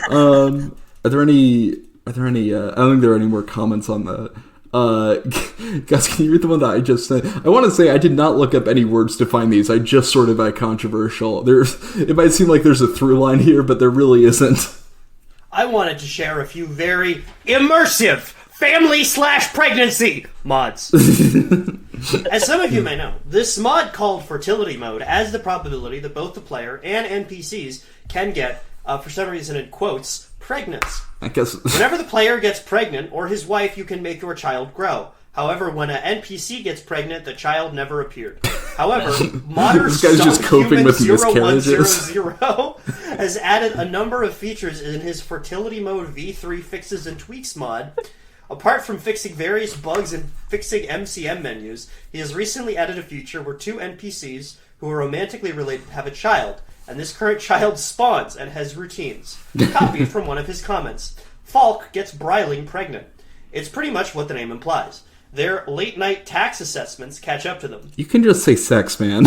Are there any? I don't think there are any more comments on that. Guys, can you read the one that I just said? I want to say I did not look up any words to find these. I just sorted by controversial. It might seem like there's a through line here, but there really isn't. I wanted to share a few very immersive family/pregnancy mods. As some of you may know, this mod called Fertility Mode adds the probability that both the player and NPCs can get, for some reason in quotes, pregnant. I guess. Whenever the player gets pregnant, or his wife, you can make your child grow. However, when an NPC gets pregnant, the child never appeared. However, modern this guy's just coping with miscarriages. 0100 has added a number of features in his Fertility Mode V3 Fixes and Tweaks mod. Apart from fixing various bugs and fixing MCM menus, he has recently added a feature where two NPCs who are romantically related have a child, and this current child spawns and has routines. Copied from one of his comments. Falk gets Bryling pregnant. It's pretty much what the name implies. Their late-night tax assessments catch up to them. You can just say sex, man.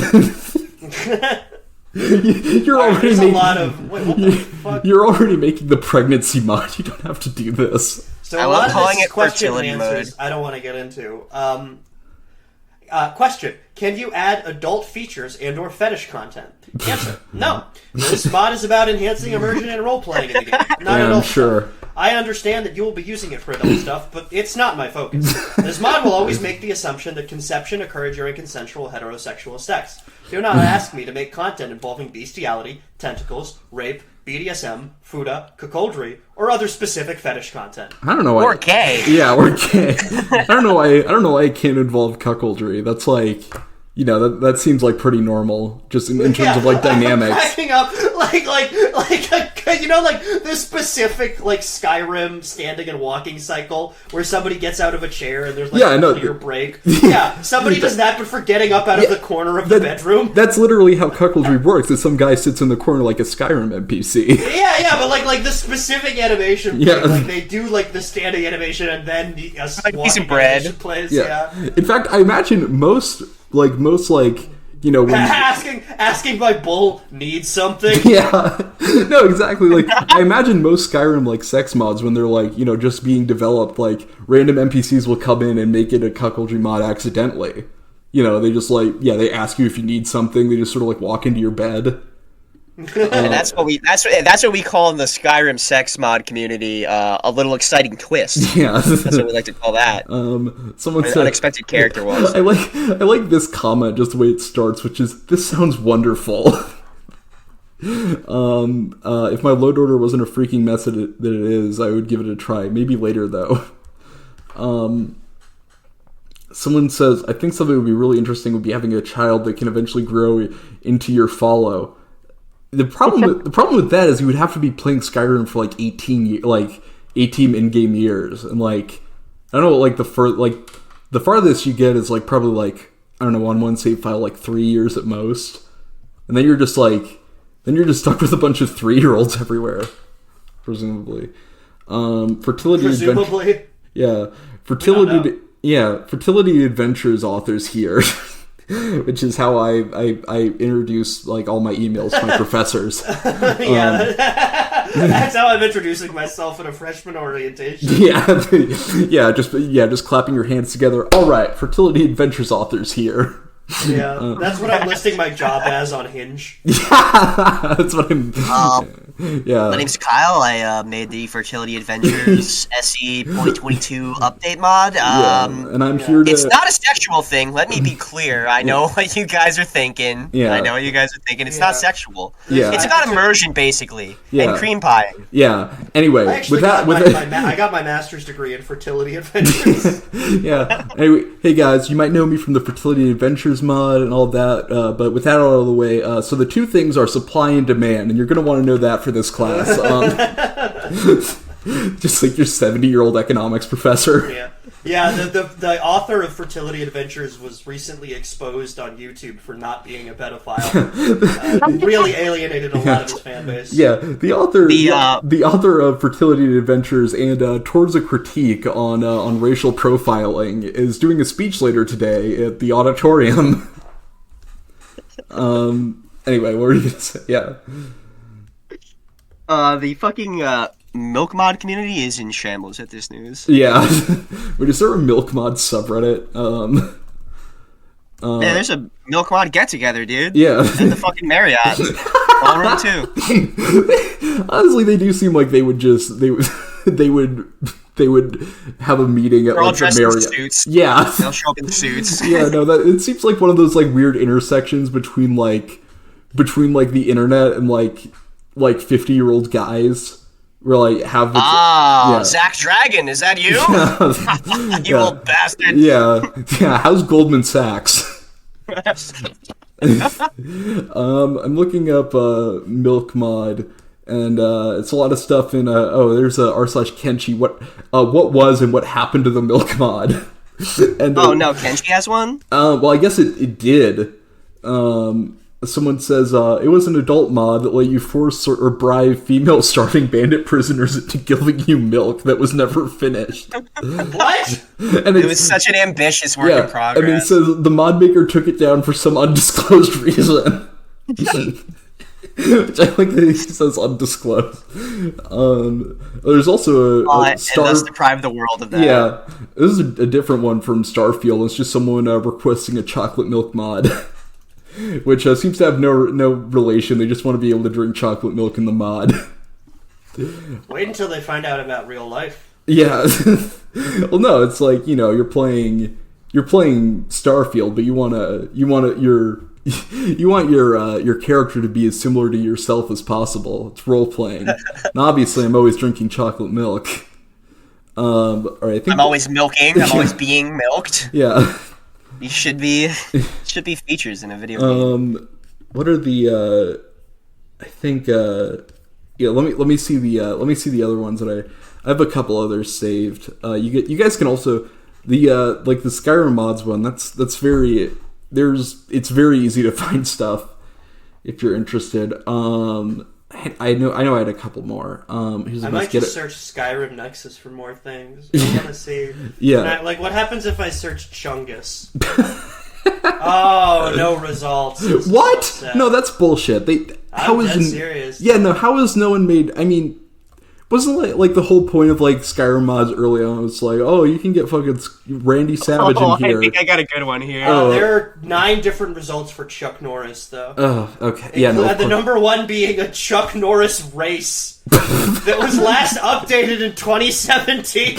You're already making the pregnancy mod. You don't have to do this. So a lot of this is question and answers I don't want to get into. Question: can you add adult features and or fetish content? Answer: no. This mod is about enhancing immersion and role-playing in the game, not adult stuff. I understand that you will be using it for adult stuff, but it's not my focus. This mod will always make the assumption that conception occurred during consensual heterosexual sex. Do not ask me to make content involving bestiality, tentacles, rape, BDSM, fuda, cuckoldry, or other specific fetish content. I don't know why. Or gay. Yeah, or gay. I don't know why it can't involve cuckoldry. That's like, that seems like pretty normal, just in terms of like dynamics. Backing up, like this specific like Skyrim standing and walking cycle where somebody gets out of a chair and there's like a clear break. Yeah, somebody does that, but for getting up out of the corner of the bedroom. That's literally how cuckoldry works. That some guy sits in the corner like a Skyrim NPC. Yeah, but like the specific animation, break, like they do like the standing animation and then a piece of bread plays. Yeah. In fact, I imagine most when asking my bull needs something. Yeah, no, exactly. Like I imagine most Skyrim like sex mods, when they're like just being developed, like random NPCs will come in and make it a cuckoldry mod accidentally. They just they ask you if you need something. They just sort of like walk into your bed. And that's what we call in the Skyrim sex mod community a little exciting twist. Yeah, That's what we like to call that. Someone An said unexpected character was. I like this comment, just the way it starts, which is, "This sounds wonderful." If my load order wasn't a freaking mess that it is, I would give it a try. Maybe later though. Someone says, "I think something would be really interesting would be having a child that can eventually grow into your follow." The problem with that is you would have to be playing Skyrim for like 18 in-game years, and like I don't know, like the farthest you get is like probably like, I don't know, on one save file like 3 years at most, and then you're just stuck with a bunch of 3-year-olds everywhere, presumably. Fertility Presumably. Fertility Adventures authors here. Which is how I introduce like all my emails to my professors. That's how I'm introducing myself in a freshman orientation. Just clapping your hands together. All right, Fertility Adventures authors here. Yeah, that's what I'm listing my job as on Hinge. Yeah, that's what I'm. My name's Kyle. I made the Fertility Adventures SE 2022 update mod. And I'm here to. It's not a sexual thing. Let me be clear. I know what you guys are thinking. Yeah. I know what you guys are thinking. It's not sexual. Yeah. It's about immersion, basically, and cream pie. Yeah. Anyway, I got my master's degree in Fertility Adventures. Yeah. Anyway, hey guys, you might know me from the Fertility Adventures mod and all that, but with that out of the way, so the two things are supply and demand, and you're going to want to know that for this class. Just like your 70-year-old economics professor. Yeah, the author of Fertility Adventures was recently exposed on YouTube for not being a pedophile. Really alienated a lot of his fan base. Yeah, the author of Fertility Adventures and Towards a Critique on racial profiling is doing a speech later today at the auditorium. Anyway, what were you gonna say? Yeah. The fucking milk mod community is in shambles at this news. Yeah. Wait, is there a milk mod subreddit? Yeah, there's a milk mod get together, dude. Yeah. At the fucking Marriott. Ballroom 2. Honestly, they do seem like they would have a meeting at They're all like the dressed in Marriott. suits. Yeah. They'll show up in suits. Yeah, no, it seems like one of those like weird intersections between the internet and like 50-year-old guys. Where like have the Zach Dragon, is that you? You old bastard. Yeah. How's Goldman Sachs? I'm looking up milk mod, and it's a lot of stuff in there's r/Kenshi. What was and what happened to the milk mod? And no, Kenshi has one. Well, I guess it did. Someone says it was an adult mod that let you force or bribe female starving bandit prisoners into giving you milk that was never finished. What? And it was such an ambitious work in progress. And it says the mod maker took it down for some undisclosed reason. Which I like that he says undisclosed. There's also a Star... And thus deprive the world of that. Yeah. This is a different one from Starfield. It's just someone requesting a chocolate milk mod. Which seems to have no relation. They just want to be able to drink chocolate milk in the mod. Wait until they find out about real life. Yeah. Well, no, it's like, you're playing Starfield, but you want your character to be as similar to yourself as possible. It's role playing. And obviously, I'm always drinking chocolate milk. All right, I'm always milking. I'm always being milked. Yeah. You should be features in a video game. What are the I think let me see the other ones that I have a couple others saved. You guys can also the like the Skyrim mods one. It's very easy to find stuff if you're interested. I know I had a couple more. I might just search Skyrim Nexus for more things. I want to see. Yeah. What happens if I search Chungus? Oh, no results. What? So no, that's bullshit. I'm dead serious. Yeah, no. How has no one made? I mean, Wasn't like the whole point of like Skyrim mods early on was like, oh, you can get fucking Randy Savage in here. I think I got a good one here. There are 9 different results for Chuck Norris, though. Oh, okay. Yeah, no. The number 1 being a Chuck Norris race that was last updated in 2017.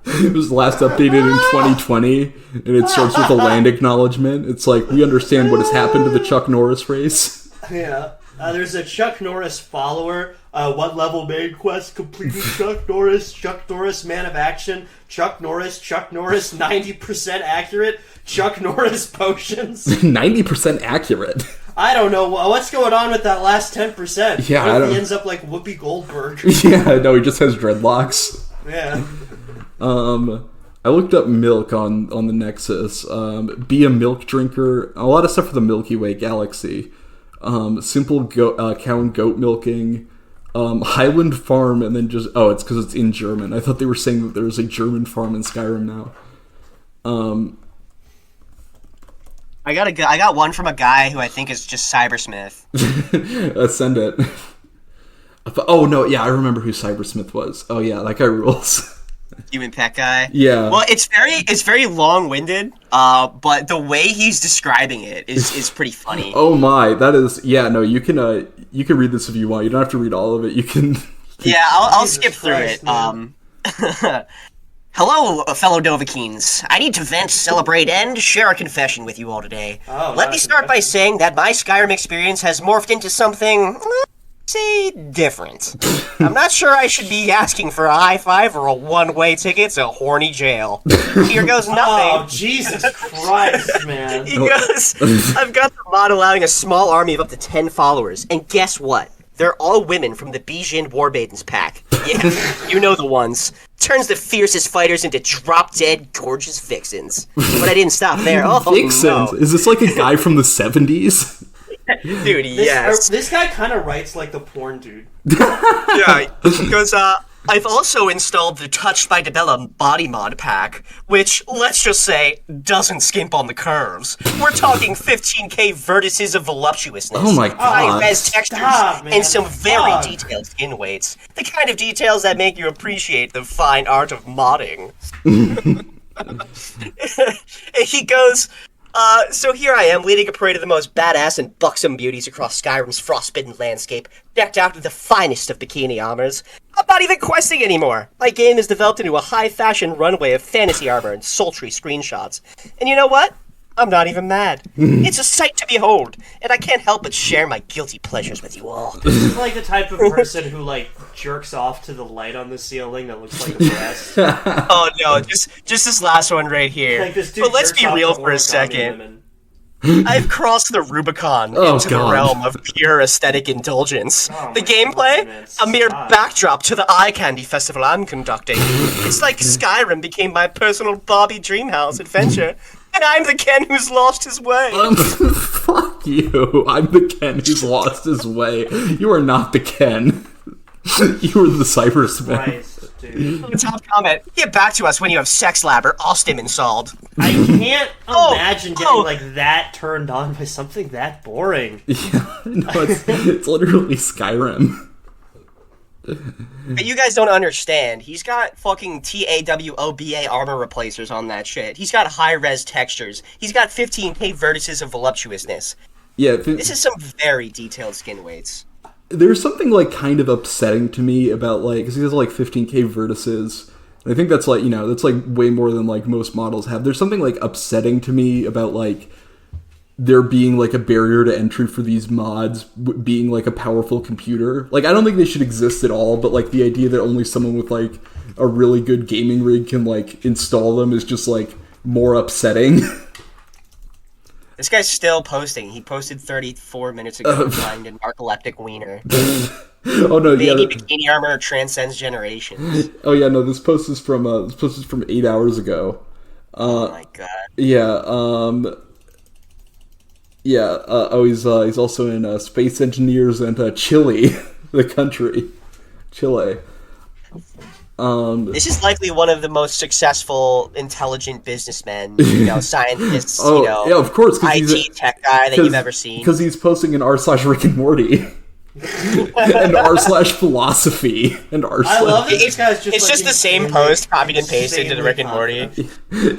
It was last updated in 2020, and it starts with a land acknowledgement. It's like, we understand what has happened to the Chuck Norris race. Yeah. There's a Chuck Norris follower. What level main quest completed? Chuck Norris, man of action. Chuck Norris, 90% accurate. Chuck Norris potions. 90% accurate. I don't know what's going on with that last 10%. Yeah, what I if don't. He ends up like Whoopi Goldberg. Yeah, no, he just has dreadlocks. Yeah. I looked up milk on the Nexus. Be a milk drinker. A lot of stuff for the Milky Way galaxy. Simple cow and goat milking. Highland Farm, and then just... Oh, it's because it's in German. I thought they were saying that there's a German farm in Skyrim now. I got one from a guy who I think is just Cybersmith. Send it. Oh, no, yeah, I remember who Cybersmith was. Oh, yeah, that guy rules. Human pet guy. Yeah. Well, it's very long-winded, but the way he's describing it is pretty funny. Oh my, that is... Yeah, no, you can read this if you want. You don't have to read all of it. You can... Yeah, I'll Jesus skip through Christ, it. Hello, fellow Dovahkiins. I need to vent, celebrate, and share a confession with you all today. Let me start by saying that my Skyrim experience has morphed into something... say different. I'm not sure I should be asking for a high five or a one-way ticket to a horny jail. Here goes nothing. Oh, Jesus Christ, man. He goes, I've got the mod allowing a small army of up to 10 followers, and guess what? They're all women from the Bijan Warmaidens pack. Yeah, you know the ones. Turns the fiercest fighters into drop-dead, gorgeous vixens. But I didn't stop there. Oh, Vixens? no. Is this like a guy from the 70s? Dude, yes. This guy kind of writes like the porn dude. Yeah, because I've also installed the Touched by Debella body mod pack, which, let's just say, doesn't skimp on the curves. We're talking 15k vertices of voluptuousness, Oh my God. high-res textures, Stop, man. and some very Fuck. detailed skin weights. The kind of details that make you appreciate the fine art of modding. He goes... so here I am, leading a parade of the most badass and buxom beauties across Skyrim's frostbitten landscape, decked out with the finest of bikini armors. I'm not even questing anymore. My game is developed into a high-fashion runway of fantasy armor and sultry screenshots. And you know what? I'm not even mad. It's a sight to behold, and I can't help but share my guilty pleasures with you all. He's like the type of person who like jerks off to the light on the ceiling that looks like a breast. Oh no, just this last one right here. Like this dude But let's jerks be off real to for a origami second. women. I've crossed the Rubicon Oh, into God. the realm of pure aesthetic indulgence. Oh, The my gameplay, God, man, a mere stop. backdrop to the eye candy festival I'm conducting. It's like Skyrim became my personal Barbie Dreamhouse adventure, and I'm the Ken who's lost his way. Fuck you. I'm the Ken who's lost his way. You are not the Ken. You are the Cybersmith. Christ, dude. Top comment, get back to us when you have Sex Lab or Austin installed. I can't Oh, imagine getting oh. like that turned on by something that boring. Yeah, no, it's literally Skyrim. But you guys don't understand. He's got fucking TAWOBA armor replacers on that shit. He's got high-res textures. He's got 15k vertices of voluptuousness. Yeah, This is some very detailed skin weights. there's something like kind of upsetting to me about like, because he has like 15k vertices. And I think that's like, that's like way more than like most models have. There's something like upsetting to me about like there being like a barrier to entry for these mods being like a powerful computer. Like, I don't think they should exist at all, but like the idea that only someone with like a really good gaming rig can like install them is just like more upsetting. This guy's still posting. He posted 34 minutes ago, find a narcoleptic wiener. Oh no, Baby yeah. bikini armor transcends generations. Oh yeah, no. This post is from 8 hours ago. Oh my god. Yeah. He's also in Space Engineers and Chile, the country, Chile. This is likely one of the most successful, intelligent businessmen, scientists, Yeah, of course, 'cause he's IT tech guy that you've ever seen. Because he's posting an r/Rick and Morty. and r/philosophy and r/. I love that this guy's just It's like just the same insanely- post copied and pasted into Rick and Morty. insanely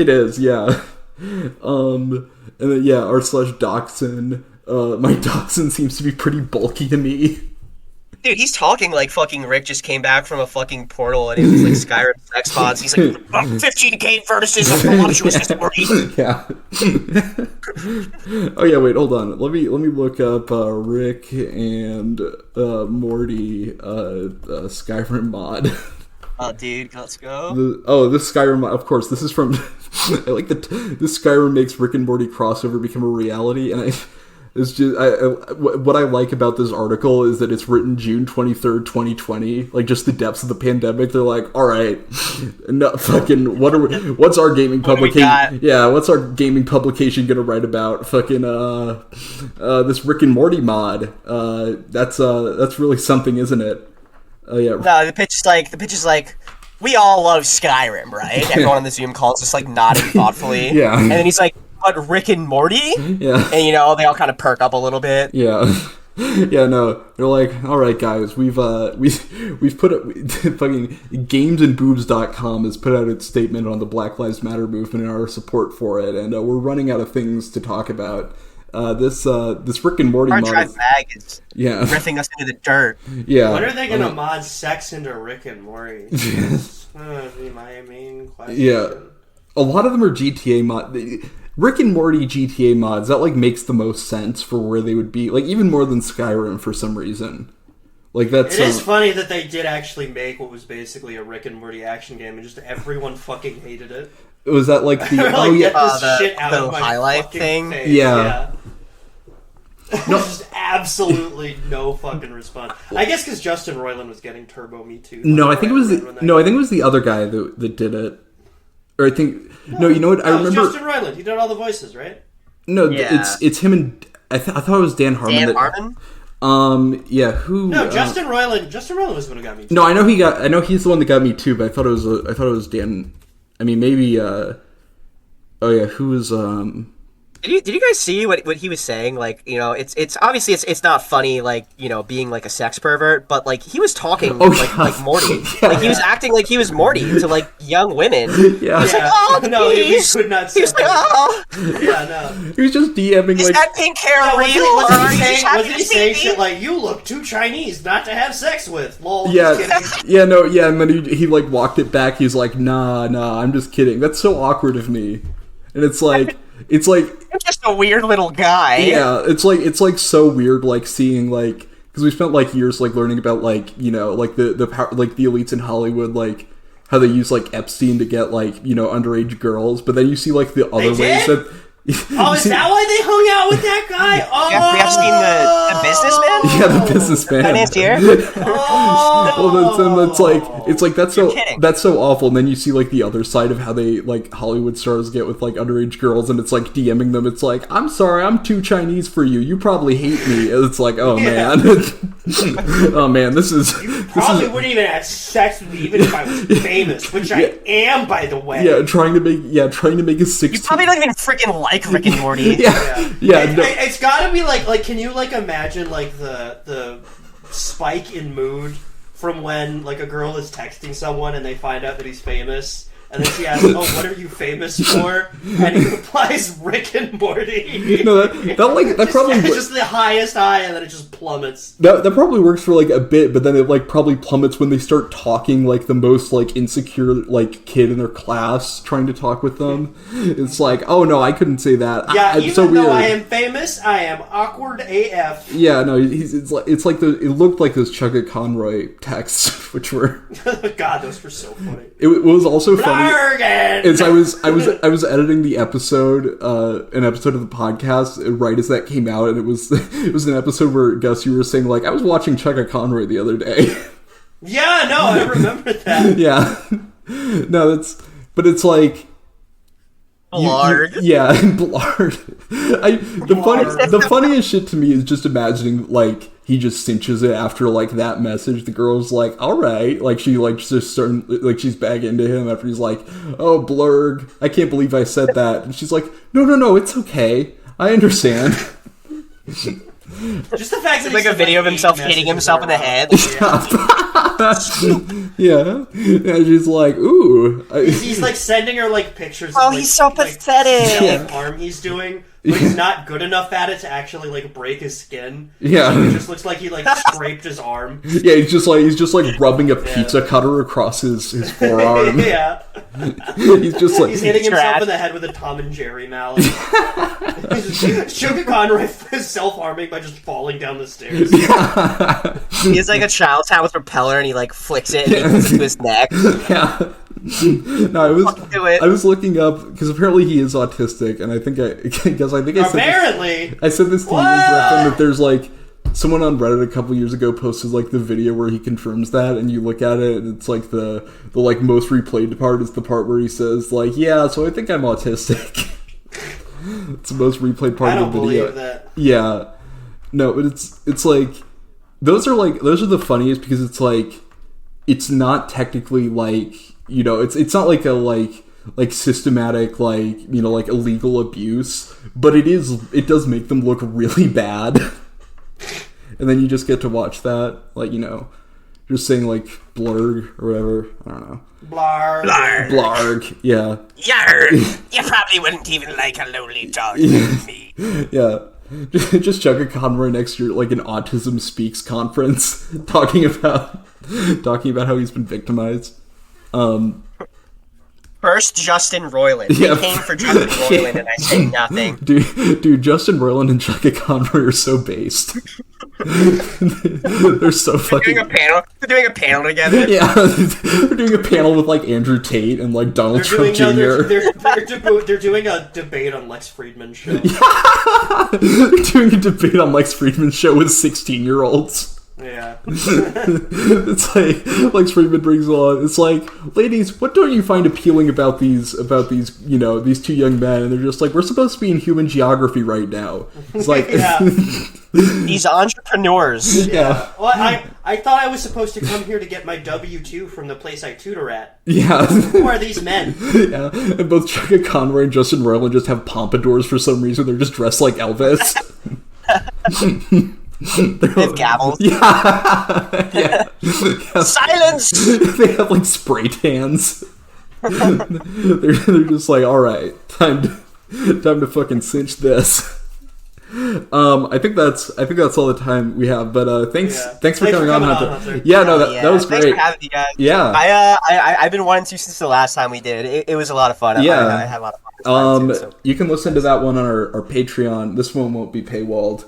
It is, yeah. And then yeah, r/Dachshund. My Dachshund seems to be pretty bulky to me. Dude, he's talking like fucking Rick just came back from a fucking portal and he was like Skyrim sex pods. He's like, 15 vertices of voluptuousness, Morty. Yeah. Oh yeah, wait, hold on. Let me look up Rick and Morty Skyrim mod. Oh, dude, let's go. This Skyrim mod, of course. This is from. I like that. This Skyrim makes Rick and Morty crossover become a reality, and it's just what I like about this article is that it's written June 23rd, 2020. Like just the depths of the pandemic. They're like, all right, no fucking what's our gaming publication? Yeah, what's our gaming publication gonna write about? Fucking this Rick and Morty mod. That's really something, isn't it? Oh yeah. No, the pitch is like, we all love Skyrim, right? Everyone on the Zoom call is just like nodding thoughtfully. Yeah. And then he's like, but Rick and Morty? Yeah. And they all kind of perk up a little bit. Yeah. Yeah, no. They're like, all right, guys, we've put fucking gamesandboobs.com has put out its statement on the Black Lives Matter movement and our support for it, and we're running out of things to talk about. This Rick and Morty Our mod drive bag is riffing us into the dirt. Yeah. When are they gonna mod sex into Rick and Morty? That's be my main question. Yeah. A lot of them are GTA mod. Rick and Morty GTA mods, that like makes the most sense for where they would be. Like even more than Skyrim for some reason. Like that's It is funny that they did actually make what was basically a Rick and Morty action game, and just everyone fucking hated it. Was that like the Like, get this the shit out of my highlight fucking thing? face. Yeah. No, just absolutely no fucking response. I guess because Justin Roiland was getting Turbo Me Too. No, I think it was the other guy that did it. Or I think you know what? I remember Justin Roiland. He did all the voices, right? No, Yeah. it's him and I thought it was Dan Harmon. Dan Harmon? Yeah, who? No, Justin Roiland. Justin Roiland was the one who got me. Too. No, I know he's the one that got me too, but I thought it was Dan. I mean, maybe. Oh yeah, who was? Did you guys see what he was saying? Like, it's obviously it's not funny, like, being like a sex pervert, but like he was talking like Morty. Yeah. Like he was acting like he was Morty to like young women. Yeah. He was like, oh, No, he please. could not. He was like, oh, Yeah, no. He was just DMing is like. that pink hair No, real? Or are you just happy was to he see saying me? shit like, "You look too Chinese not to have sex with"? Lol. Yeah, Just kidding. yeah, no, yeah, and then he like walked it back. He's like, nah, I'm just kidding. That's so awkward of me, and it's like. I'm just a weird little guy. Yeah, it's like so weird, like seeing like because we spent like years like learning about like like the power, like the elites in Hollywood, like how they use like Epstein to get like underage girls, but then you see like the other ways did? that. Oh, is that why they hung out with that guy? Oh, Jeffrey Epstein, the businessman? Yeah, the businessman. Financier? Well, it's like that's so kidding. that's so awful. And then you see like the other side of how they like Hollywood stars get with like underage girls, and it's like DMing them. It's like, I'm sorry, I'm too Chinese for you. You probably hate me. And it's like, oh man, oh man, this is Probably wouldn't even have sex with me even if I was famous, which I am, by the way. yeah, trying to make a 16. You probably don't even freaking like Rick and Morty. yeah. No. It's gotta be like, can you like imagine like the spike in mood from when like a girl is texting someone and they find out that he's famous, and then she asks, "Oh, what are you famous for?" And he replies, "Rick and Morty." No, that probably it's just the highest high, and then it just plummets. That probably works for like a bit, but then it like probably plummets when they start talking like the most like insecure like kid in their class trying to talk with them. It's like, oh no, I couldn't say that. Yeah, It's even so though weird. I am famous, I am awkward AF. Yeah, no, it's like it looked like those Chugga Conroy texts, which were God, those were so funny. it was also funny. Bargain! Is I was editing the episode, an episode of the podcast right as that came out, and it was an episode where Gus, you were saying like I was watching Chugga Conroy the other day. Yeah, no, I remember that. Yeah, no, but it's like. Blard. Yeah, Blard. The funniest shit to me is just imagining like he just cinches it after like that message. The girl's like, "All right," like she like just starting like she's back into him after he's like, "Oh, blurg, I can't believe I said that," and she's like, "No, it's okay, I understand." Just the fact that It's like a video of himself hitting himself in the head. Yeah, and she's like, ooh. He's like sending her like pictures. Oh, of, like, he's so pathetic. Like, harm he's doing, but he's not good enough at it to actually like break his skin. Yeah. So it just looks like he like scraped his arm. Yeah, he's just like rubbing a pizza cutter across his forearm. Yeah. He's just like He's hitting himself in the head with a Tom and Jerry mallet. Sugar Conroy is self-harming by just falling down the stairs. He has like a child's hat with propeller, and he like flicks it and he puts it to his neck. Yeah. No, I was looking up because apparently he is autistic, and I said this to you, Griffin, that there's like someone on Reddit a couple years ago posted like the video where he confirms that, and you look at it, and it's like the like most replayed part is the part where he says like, yeah, so I think I'm autistic. It's the most replayed part of the video. I don't believe that. Yeah, no, but it's like those are the funniest because it's like it's not technically like, you know, it's not like a like systematic like, you know, like illegal abuse, but it does make them look really bad. And then you just get to watch that, like, you know, just saying like blurg or whatever. I don't know. Blarg. Yeah. Yarg! You probably wouldn't even like a lonely dog like me. Yeah. Just Chugga Conroy next year, like an Autism Speaks conference, talking about how he's been victimized. First, Justin Roiland. Yeah. He came for Justin Roiland, and I say nothing. Dude, Justin Roiland and Chugga Conroy are so based. They're so fucking. They're doing a panel together. Yeah, they're doing a panel with like Andrew Tate and like Donald Trump Jr. They're doing a debate on Lex Friedman's show. They're doing a debate on Lex Friedman's show with 16-year-olds. Yeah. It's like Lex Friedman brings on. It's like, ladies, what don't you find appealing about these, you know, these two young men? And they're just like, we're supposed to be in human geography right now. It's like, These entrepreneurs. Yeah. Well, I thought I was supposed to come here to get my W-2 from the place I tutor at. Yeah. Who are these men? Yeah. And both Chugga Conroy and Justin Roiland just have pompadours for some reason. They're just dressed like Elvis. They have gavels. Yeah. Silence! They have like spray tans. they're just like, all right, time to fucking cinch this. I think that's all the time we have. But thanks for coming on, Hunter. Yeah, no, that was great. Thanks for having me, guys. Yeah, I've been wanting to since the last time we did. It was a lot of fun. Yeah, I had a lot of fun. Too, so. You can listen to that one on our Patreon. This one won't be paywalled.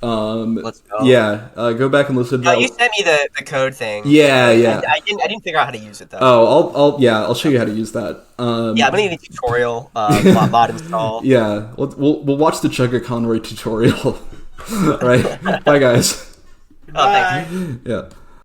Let's go. Yeah, go back and listen to that. You sent me the code thing. Yeah. I didn't figure out how to use it though. Oh, I'll show you how to use that. Yeah, I'm gonna need a tutorial. Mod install. Yeah, we'll watch the Chugga Conroy tutorial. All right, bye guys. Thank you. Yeah.